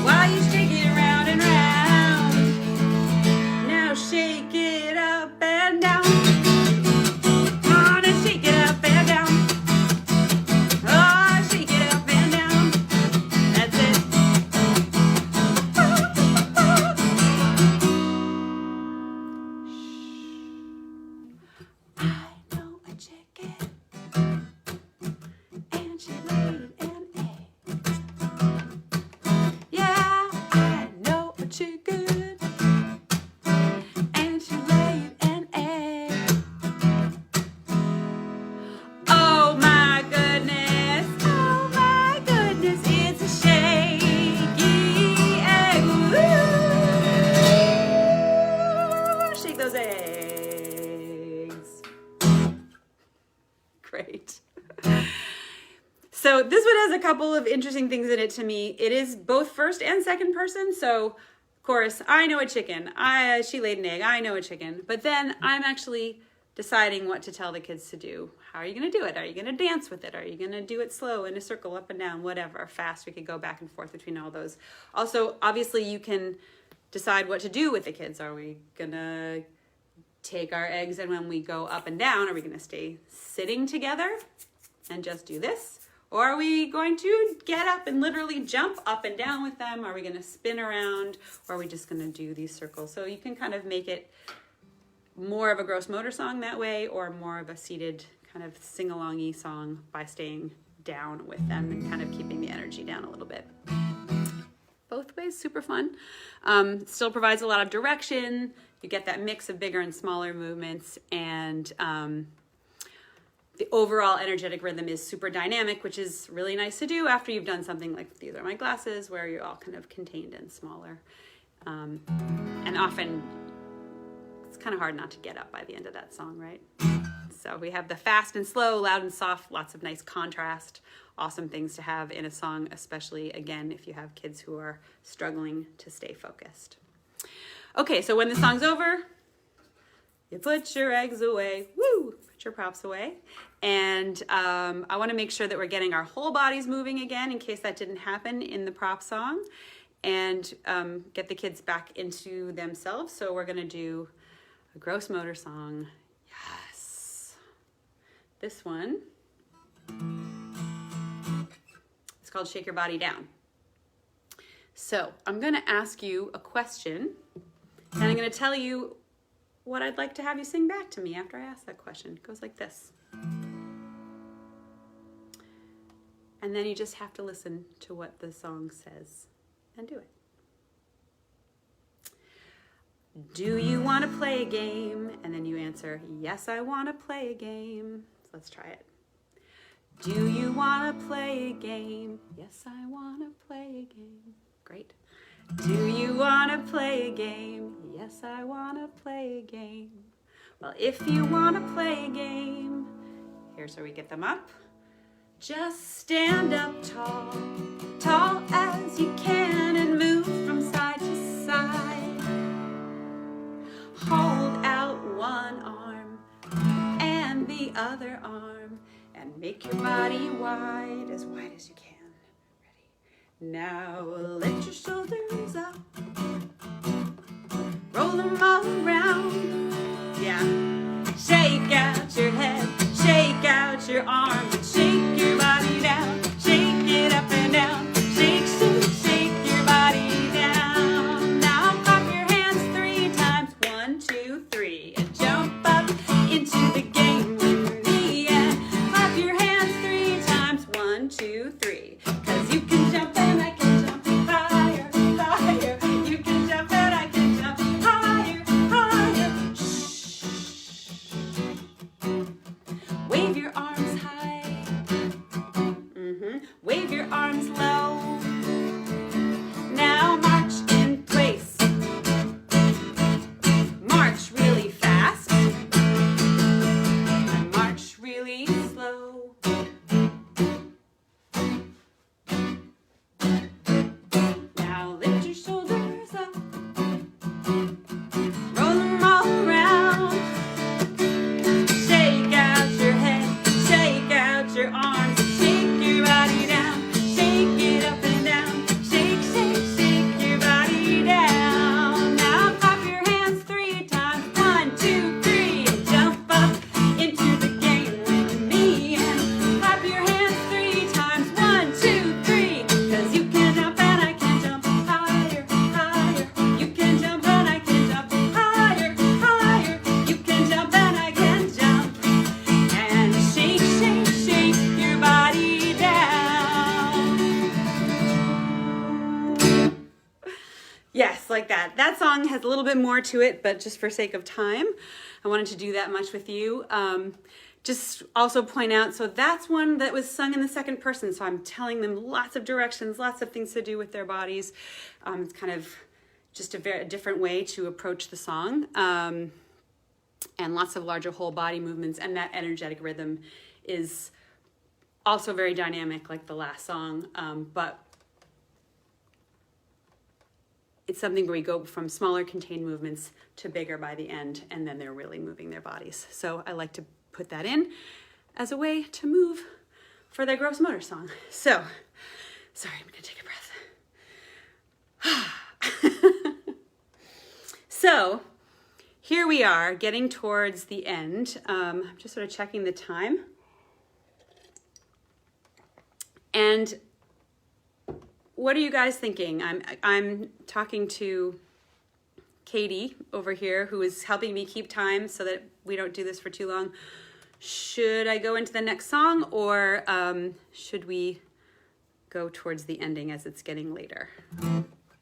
A: while you shake it round and round. Now shake it up and down. Come on and shake it up and down. Oh, shake it up and down. That's it. I know a chicken, and she laid an egg. Yeah, I know a chicken, and she laid an egg. Oh my goodness, it's a shaky egg. Woo! Shake those eggs. Great. So this one has a couple of interesting things in it to me. It is both first and second person. So chorus, I know a chicken. She laid an egg. I know a chicken. But then I'm actually deciding what to tell the kids to do. How are you going to do it? Are you going to dance with it? Are you going to do it slow in a circle, up and down, whatever, fast? We could go back and forth between all those. Also, obviously, you can decide what to do with the kids. Are we going to take our eggs, and when we go up and down, are we going to stay sitting together and just do this? Or are we going to get up and literally jump up and down with them? Are we going to spin around? Or are we just going to do these circles? So you can kind of make it more of a gross motor song that way, or more of a seated kind of sing-along-y song by staying down with them and kind of keeping the energy down a little bit. Both ways, super fun. Still provides a lot of direction. You get that mix of bigger and smaller movements, and the overall energetic rhythm is super dynamic, which is really nice to do after you've done something like These Are My Glasses, where you're all kind of contained and smaller. And often it's kind of hard not to get up by the end of that song, right? So we have the fast and slow, loud and soft, lots of nice contrast, awesome things to have in a song, especially, again, if you have kids who are struggling to stay focused. Okay, so when the song's over, you put your eggs away, woo, put your props away. And I want to make sure that we're getting our whole bodies moving again, in case that didn't happen in the prop song, and get the kids back into themselves. So we're going to do a gross motor song. Yes. This one, it's called Shake Your Body Down. So I'm going to ask you a question, and I'm going to tell you what I'd like to have you sing back to me after I ask that question. It goes like this. And then you just have to listen to what the song says and do it. Do you want to play a game? And then you answer, yes, I want to play a game. So let's try it. Do you want to play a game? Yes, I want to play a game. Great. Do you want to play a game? Yes, I want to play a game. Well, if you want to play a game, here's where we get them up. Just stand up tall, tall as you can, and move from side to side. Hold out one arm, the other arm and make your body wide as you can. Ready? Now lift your shoulders up, roll them all around. Yeah. Shake out your head, shake out your arms, and shake your body down. Shake it up and down. Shake, shake, shake your body down. Now clap your hands 3 times. 1, 2, 3. And jump up into the game with me. And clap your hands 3 times. 1, 2, 3. 'Cause you can jump and I can jump higher, higher. You can jump and I can jump higher, higher. Shh. Wave your arms high. Wave your arms low. Now march in place. March really fast. And march really slow. Now lift your shoulders up. Roll them all around. Shake out your head. Shake out your arms. Shake your body down. Shake it up and down. Shake, shake, shake your body down. Now clap your hands 3 times. 1, 2, 3. And jump up into the game with me. And clap your hands 3 times. 1, 2, 3. 'Cause you can jump and I can jump higher, higher. You can jump and I can jump higher, higher. You can jump and I can jump. And shake, shake, shake your body down. Yes, like that. That song has a little bit more to it, but just for sake of time, I wanted to do that much with you. Just also point out, so that's one that was sung in the second person, so I'm telling them lots of directions, lots of things to do with their bodies. It's kind of just a very different way to approach the song. And lots of larger whole body movements, and that energetic rhythm is also very dynamic like the last song, but it's something where we go from smaller contained movements to bigger by the end, and then they're really moving their bodies. So I like to put that in as a way to move for their gross motor song. So, sorry, I'm gonna take a breath. So, here we are getting towards the end. I'm just sort of checking the time. And what are you guys thinking? I'm talking to Katie over here, who is helping me keep time so that we don't do this for too long. Should I go into the next song, or should we go towards the ending as it's getting later?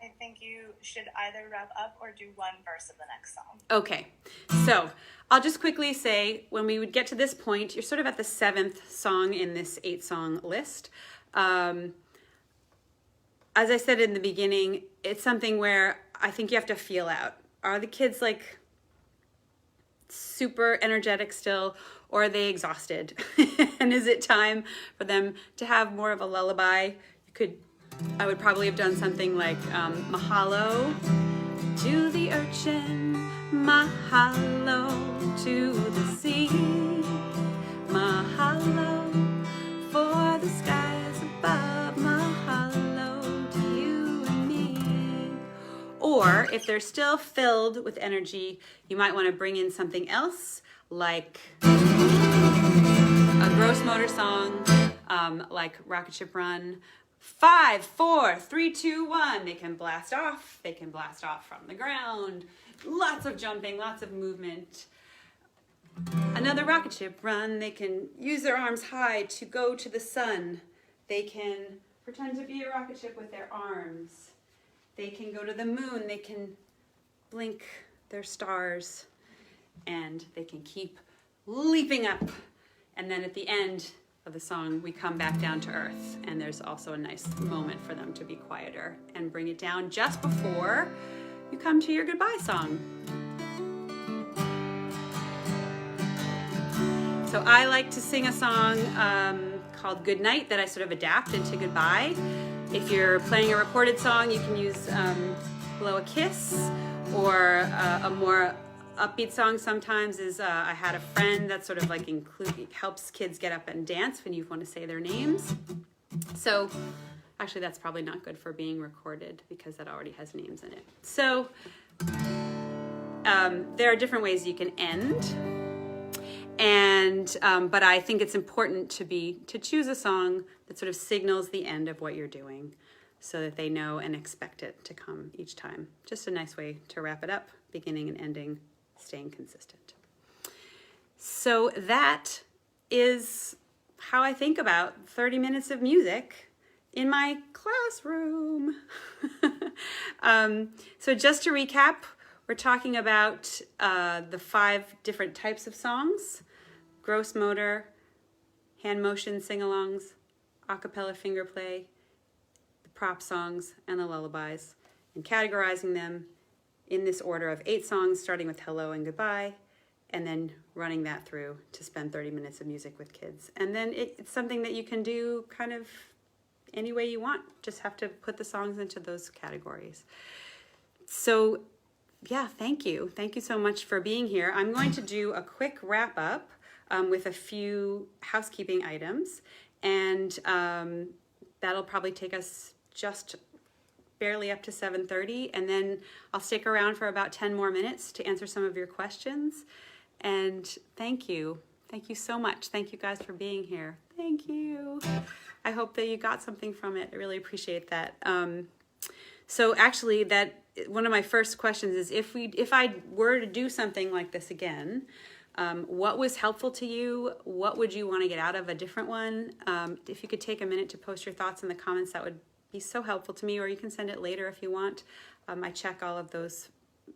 B: I think you should either wrap up or do one verse of the next song.
A: Okay, so I'll just quickly say, when we would get to this point, you're sort of at the 7th song in this 8-song list. As I said in the beginning, it's something where I think you have to feel out. Are the kids like super energetic still, or are they exhausted? And is it time for them to have more of a lullaby? I would probably have done something like mahalo to the urchin, mahalo to the sea, mahalo for the skies above, mahalo to you and me. Or if they're still filled with energy, you might want to bring in something else, like a gross motor song, like Rocket Ship Run. 5, 4, 3, 2, 1. They can blast off. They can blast off from the ground. Lots of jumping, lots of movement. Another rocket ship run. They can use their arms high to go to the sun. They can pretend to be a rocket ship with their arms. They can go to the moon. They can blink their stars. And they can keep leaping up. And then at the end of the song, we come back down to earth, and there's also a nice moment for them to be quieter and bring it down just before you come to your goodbye song. So I like to sing a song called Good Night that I sort of adapt into Goodbye. If you're playing a recorded song, you can use Blow a Kiss, or a more upbeat song sometimes is I had a friend that sort of like helps kids get up and dance when you want to say their names. So actually that's probably not good for being recorded because that already has names in it. So there are different ways you can end, and but I think it's important to choose a song that sort of signals the end of what you're doing, so that they know and expect it to come each time. Just a nice way to wrap it up, beginning and ending, staying consistent. So that is how I think about 30 minutes of music in my classroom. So just to recap, we're talking about the 5 different types of songs: gross motor, hand motion sing-alongs, a cappella finger play, the prop songs, and the lullabies, and categorizing them in this order of 8 songs, starting with hello and goodbye, and then running that through to spend 30 minutes of music with kids. And then it's something that you can do kind of any way you want. Just have to put the songs into those categories. So yeah, thank you. Thank you so much for being here. I'm going to do a quick wrap up with a few housekeeping items, and that'll probably take us just barely up to 7:30, and then I'll stick around for about 10 more minutes to answer some of your questions. And thank you. Thank you so much. Thank you guys for being here. Thank you. I hope that you got something from it. I really appreciate that. So actually, that one of my first questions is, if I were to do something like this again, what was helpful to you? What would you want to get out of a different one? If you could take a minute to post your thoughts in the comments, that would be so helpful to me, or you can send it later if you want. I check all of those,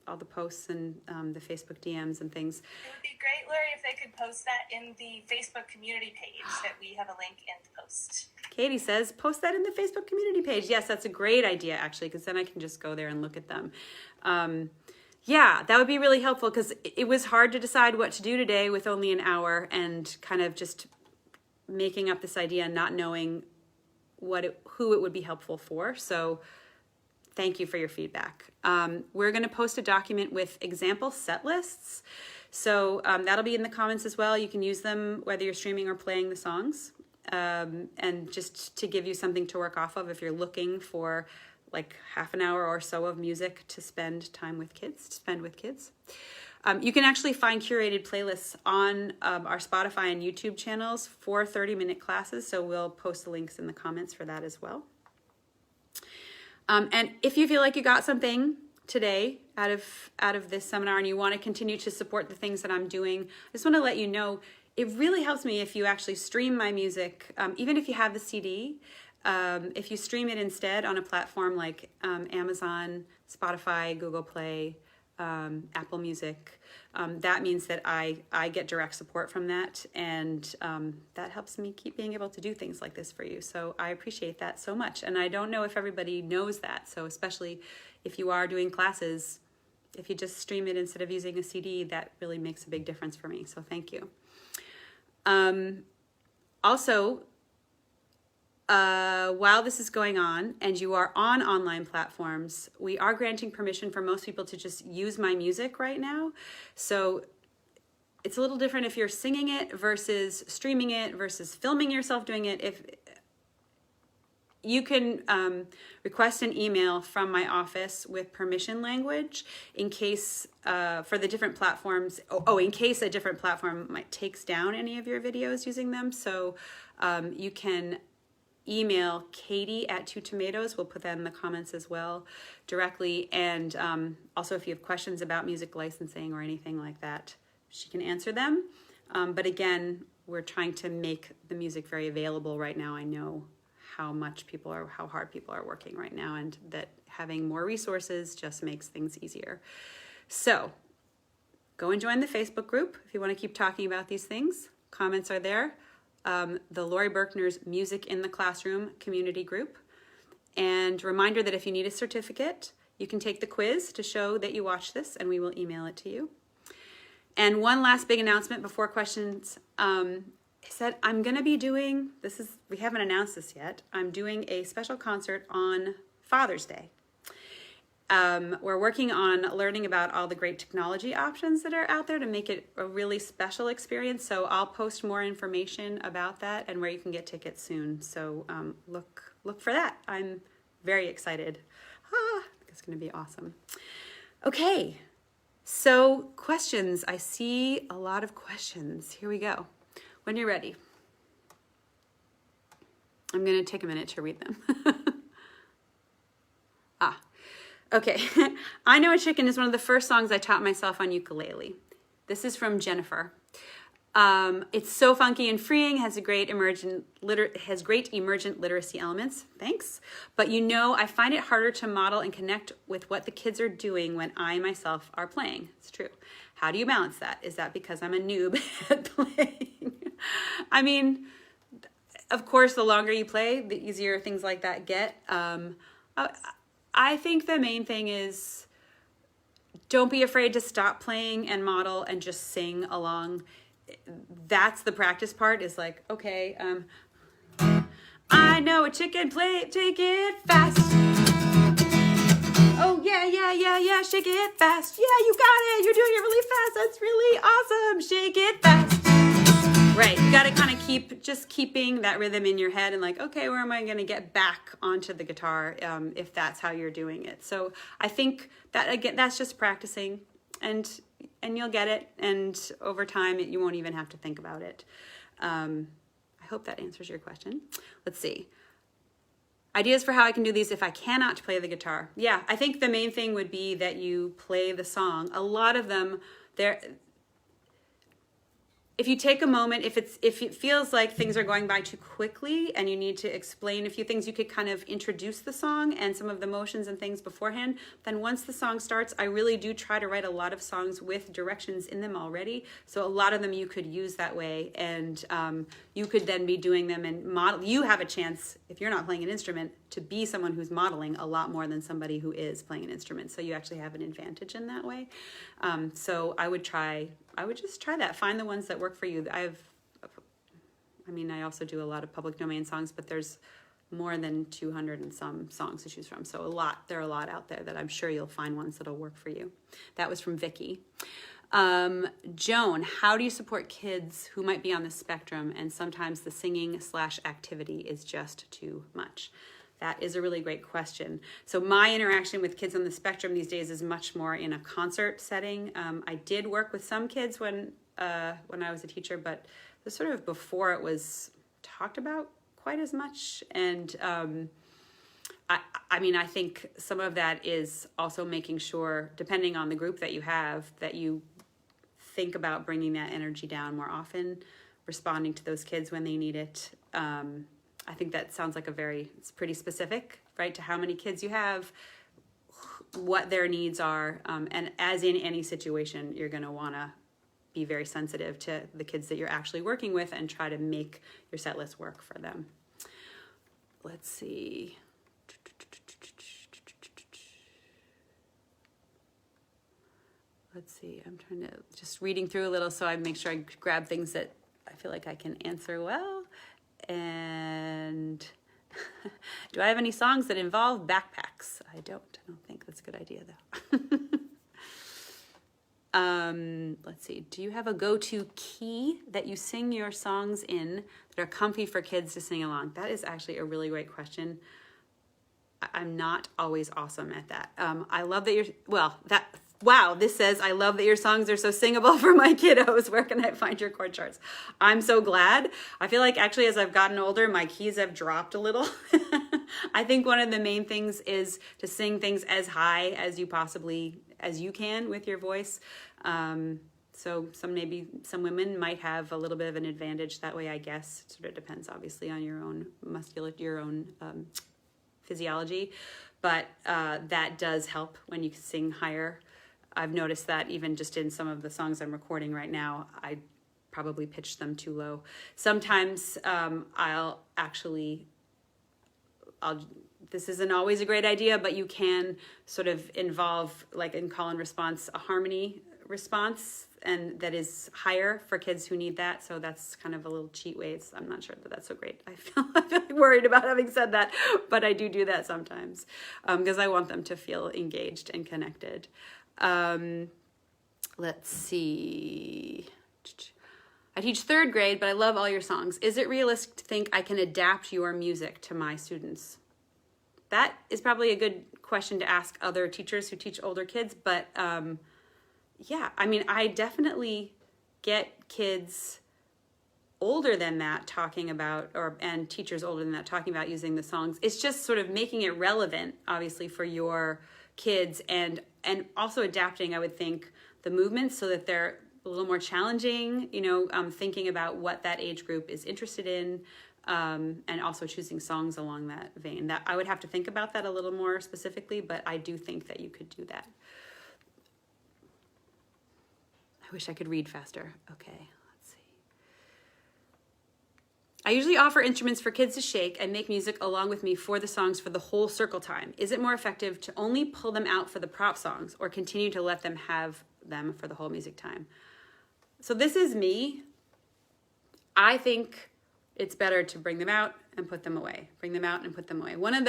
A: all the posts and the Facebook DMs and things.
B: It would be great, Laurie, if they could post that in the Facebook community page that we have a link in the post.
A: Katie says, post that in the Facebook community page. Yes, that's a great idea, actually, because then I can just go there and look at them. Yeah, that would be really helpful, because it was hard to decide what to do today with only an hour and kind of just making up this idea and not knowing who it would be helpful for. So thank you for your feedback. We're going to post a document with example set lists. So that'll be in the comments as well. You can use them whether you're streaming or playing the songs. And just to give you something to work off of if you're looking for like half an hour or so of music to spend with kids. You can actually find curated playlists on our Spotify and YouTube channels for 30-minute classes. So we'll post the links in the comments for that as well. And if you feel like you got something today out of this seminar and you want to continue to support the things that I'm doing, I just want to let you know, it really helps me if you actually stream my music, even if you have the CD. If you stream it instead on a platform like Amazon, Spotify, Google Play, Apple Music, that means that I get direct support from that, and that helps me keep being able to do things like this for you. So I appreciate that so much, and I don't know if everybody knows that, so especially if you are doing classes, if you just stream it instead of using a CD, that really makes a big difference for me, so thank you. Also, while this is going on and you are on online platforms, we are granting permission for most people to just use my music right now. So it's a little different if you're singing it versus streaming it versus filming yourself doing it. If you can request an email from my office with permission language in case for the different platforms. In case a different platform takes down any of your videos using them. So you can email Katie at 2 Tomatoes. We'll put that in the comments as well directly. And also if you have questions about music licensing or anything like that, she can answer them. But again, we're trying to make the music very available right now. I know how hard people are working right now, and that having more resources just makes things easier. So go and join the Facebook group if you want to keep talking about these things. Comments are there. The Laurie Berkner's Music in the Classroom community group. And reminder that if you need a certificate, you can take the quiz to show that you watched this, and we will email it to you. And one last big announcement before questions is that I'm going to be doing, we haven't announced this yet, I'm doing a special concert on Father's Day. We're working on learning about all the great technology options that are out there to make it a really special experience. So I'll post more information about that and where you can get tickets soon. So look for that. I'm very excited. It's going to be awesome. Okay, so questions. I see a lot of questions. Here we go. When you're ready. I'm going to take a minute to read them. Okay. I Know a Chicken is one of the first songs I taught myself on ukulele. This is from Jennifer. It's so funky and freeing, has great emergent literacy elements. Thanks. But I find it harder to model and connect with what the kids are doing when I myself are playing. It's true. How do you balance that? Is that because I'm a noob at playing? I mean, of course, the longer you play, the easier things like that get. I think the main thing is don't be afraid to stop playing and model and just sing along. That's the practice part, is like, okay, I know a chicken, take it fast. Oh, yeah, shake it fast. Yeah, you got it. You're doing it really fast. That's really awesome. Shake it fast. Right, you got to kind of keeping that rhythm in your head and like, okay, where am I going to get back onto the guitar if that's how you're doing it? So I think that, again, that's just practicing, and you'll get it, and over time you won't even have to think about it. I hope that answers your question. Let's see. Ideas for how I can do these if I cannot play the guitar. Yeah, I think the main thing would be that you play the song. A lot of them, if you take a moment, if it feels like things are going by too quickly and you need to explain a few things, you could kind of introduce the song and some of the motions and things beforehand. Then once the song starts, I really do try to write a lot of songs with directions in them already. So a lot of them you could use that way, and you could then be doing them and model. You have a chance, if you're not playing an instrument, to be someone who's modeling a lot more than somebody who is playing an instrument. So you actually have an advantage in that way. So I would just try that. Find the ones that work for you. I also do a lot of public domain songs, but there's more than 200 and some songs to choose from. So there are a lot out there that I'm sure you'll find ones that'll work for you. That was from Vicky. Joan, how do you support kids who might be on the spectrum and sometimes the singing/activity is just too much? That is a really great question. So my interaction with kids on the spectrum these days is much more in a concert setting. I did work with some kids when I was a teacher, but it was sort of before it was talked about quite as much. And I think some of that is also making sure, depending on the group that you have, that you think about bringing that energy down more often, responding to those kids when they need it. I think that sounds like it's pretty specific, right, to how many kids you have, what their needs are. And as in any situation, you're going to want to be very sensitive to the kids that you're actually working with and try to make your set list work for them. Let's see. I'm trying to just reading through a little so I make sure I grab things that I feel like I can answer well. And do I have any songs that involve backpacks? I don't think that's a good idea though. Let's see. Do you have a go-to key that you sing your songs in that are comfy for kids to sing along? That is actually a really great question. I'm not always awesome at that. I love that this says, I love that your songs are so singable for my kiddos. Where can I find your chord charts? I'm so glad. I feel like actually as I've gotten older, my keys have dropped a little. I think one of the main things is to sing things as high as you can with your voice. So some women might have a little bit of an advantage that way, I guess. It sort of depends obviously on your own your own physiology, but that does help when you sing higher. I've noticed that even just in some of the songs I'm recording right now, I probably pitched them too low. Sometimes this isn't always a great idea, but you can sort of involve, like in call and response, a harmony response and that is higher for kids who need that. So that's kind of a little cheat ways. I'm not sure that that's so great. I feel worried about having said that, but I do that sometimes because I want them to feel engaged and connected. Let's see. I teach 3rd grade, but I love all your songs. Is it realistic to think I can adapt your music to my students? That is probably a good question to ask other teachers who teach older kids, but yeah, I mean, I definitely get kids older than that talking about, and teachers older than that talking about using the songs. It's just sort of making it relevant, obviously, for your kids, and also adapting, I would think, the movements so that they're a little more challenging, thinking about what that age group is interested in, and also choosing songs along that vein. That I would have to think about that a little more specifically, but I do think that you could do that. I wish I could read faster. Okay, let's see. I usually offer instruments for kids to shake and make music along with me for the songs for the whole circle time. Is it more effective to only pull them out for the prop songs or continue to let them have them for the whole music time? So this is me. I think it's better to bring them out and put them away. Bring them out and put them away. One of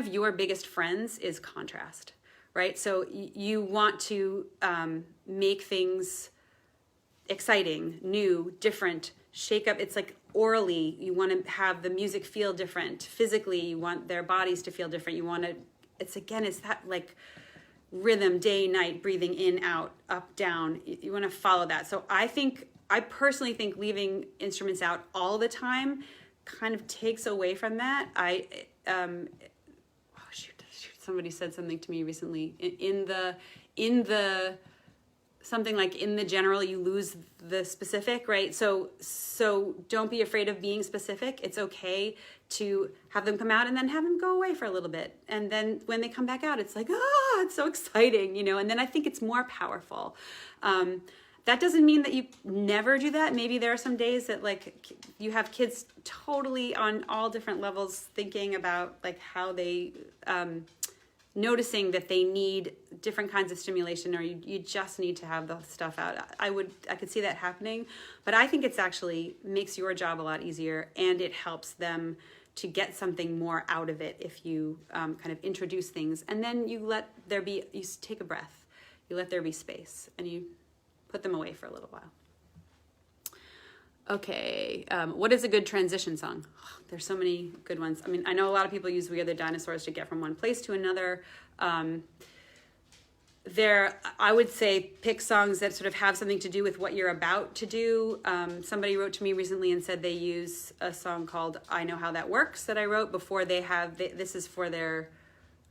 A: your biggest friends is contrast, right? So you want to make things exciting, new, different, shake up. It's like orally, you want to have the music feel different. Physically, you want their bodies to feel different. You want to, it's that like rhythm, day, night, breathing in, out, up, down. You want to follow that. So I personally think leaving instruments out all the time kind of takes away from that. Somebody said something to me recently in the something like in the general, you lose the specific, right? So don't be afraid of being specific. It's okay to have them come out and then have them go away for a little bit. And then when they come back out, it's like, it's so exciting, and then I think it's more powerful. That doesn't mean that you never do that. Maybe there are some days that like you have kids totally on all different levels thinking about like how they, noticing that they need different kinds of stimulation, or you just need to have the stuff out. I could see that happening, but I think it's actually makes your job a lot easier, and it helps them to get something more out of it if you kind of introduce things, and then you take a breath, you let there be space, and you put them away for a little while. Okay, what is a good transition song? Oh, there's so many good ones. I mean, I know a lot of people use We Are the Dinosaurs to get from one place to another. I would say pick songs that sort of have something to do with what you're about to do. Somebody wrote to me recently and said they use a song called I Know How That Works that I wrote before this is for their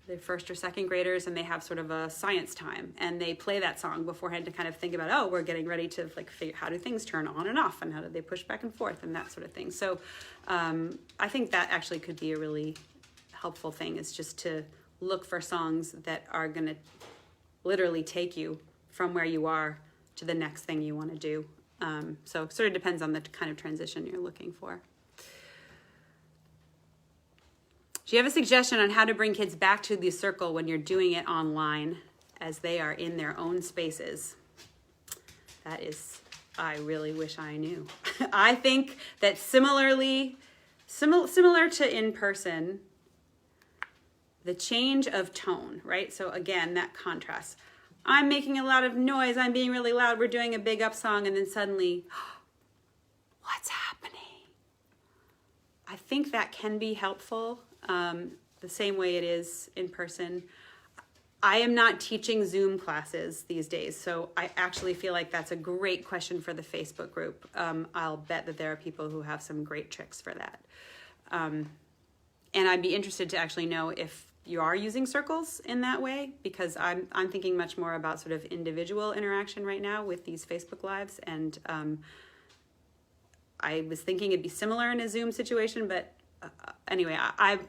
A: 1st or 2nd graders, and they have sort of a science time, and they play that song beforehand to kind of think about, we're getting ready to like figure how do things turn on and off, and how do they push back and forth, and that sort of thing. So I think that actually could be a really helpful thing, is just to look for songs that are going to literally take you from where you are to the next thing you want to do. So it sort of depends on the kind of transition you're looking for. Do you have a suggestion on how to bring kids back to the circle when you're doing it online as they are in their own spaces? I really wish I knew. I think that similar to in person, the change of tone, right? So again, that contrast. I'm making a lot of noise. I'm being really loud. We're doing a big up song. And then suddenly, what's happening? I think that can be helpful. The same way it is in person. I am not teaching Zoom classes these days, so I actually feel like that's a great question for the Facebook group. I'll bet that there are people who have some great tricks for that. And I'd be interested to actually know if you are using circles in that way, because I'm thinking much more about sort of individual interaction right now with these Facebook Lives, and I was thinking it'd be similar in a Zoom situation, but anyway, I'm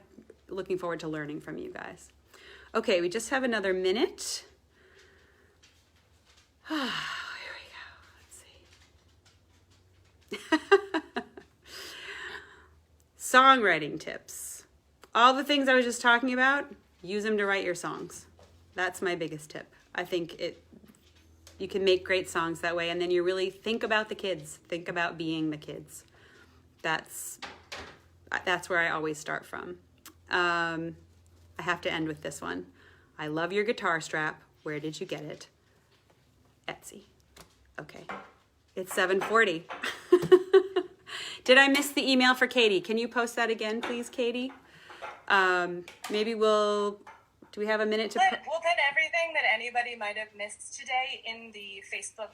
A: looking forward to learning from you guys. Okay, we just have another minute. Here we go. Let's see. Songwriting tips. All the things I was just talking about, use them to write your songs. That's my biggest tip. I think You can make great songs that way, and then you really think about the kids. Think about being the kids. That's where I always start from. I have to end with this one. I love your guitar strap. Where did you get it? Etsy. Okay. It's 7:40. Did I miss the email for Katie? Can you post that again, please, Katie? Maybe do we have a minute to...
B: We'll put everything that anybody might have missed today in the Facebook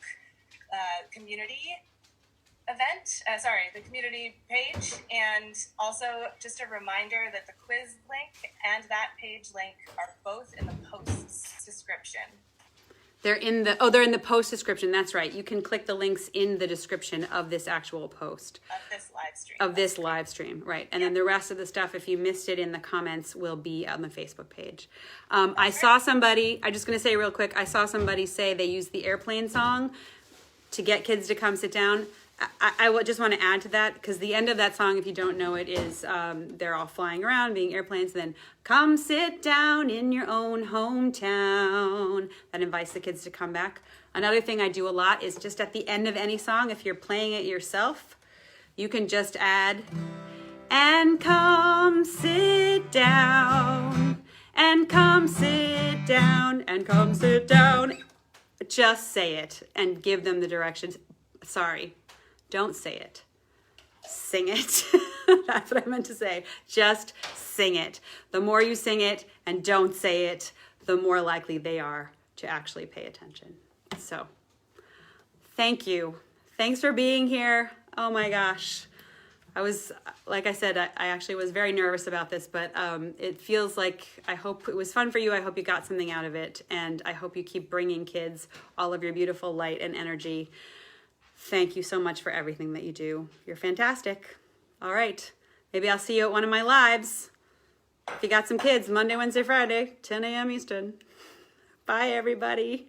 B: community event, the community page. And also just a reminder that the quiz link and that page link are both in the post's description.
A: They're in the post description. That's right. You can click the links in the description of this actual post. Of this live stream, right. And then the rest of the stuff, if you missed it in the comments, will be on the Facebook page. I saw somebody, I'm just going to say real quick, I saw somebody say they used the airplane song to get kids to come sit down. I just want to add to that, because the end of that song, if you don't know it, is they're all flying around being airplanes, and then come sit down in your own hometown. That invites the kids to come back. Another thing I do a lot is just at the end of any song, if you're playing it yourself, you can just add, and come sit down, and come sit down, and come sit down. Just say it and give them the directions. Sorry. Don't say it. Sing it. That's what I meant to say. Just sing it. The more you sing it and don't say it, the more likely they are to actually pay attention. So, thank you. Thanks for being here. Oh my gosh. Like I said, I actually was very nervous about this, but it feels like, I hope it was fun for you. I hope you got something out of it. And I hope you keep bringing kids all of your beautiful light and energy. Thank you so much for everything that you do. You're fantastic. All right. Maybe I'll see you at one of my lives. If you got some kids, Monday, Wednesday, Friday, 10 a.m. Eastern. Bye, everybody.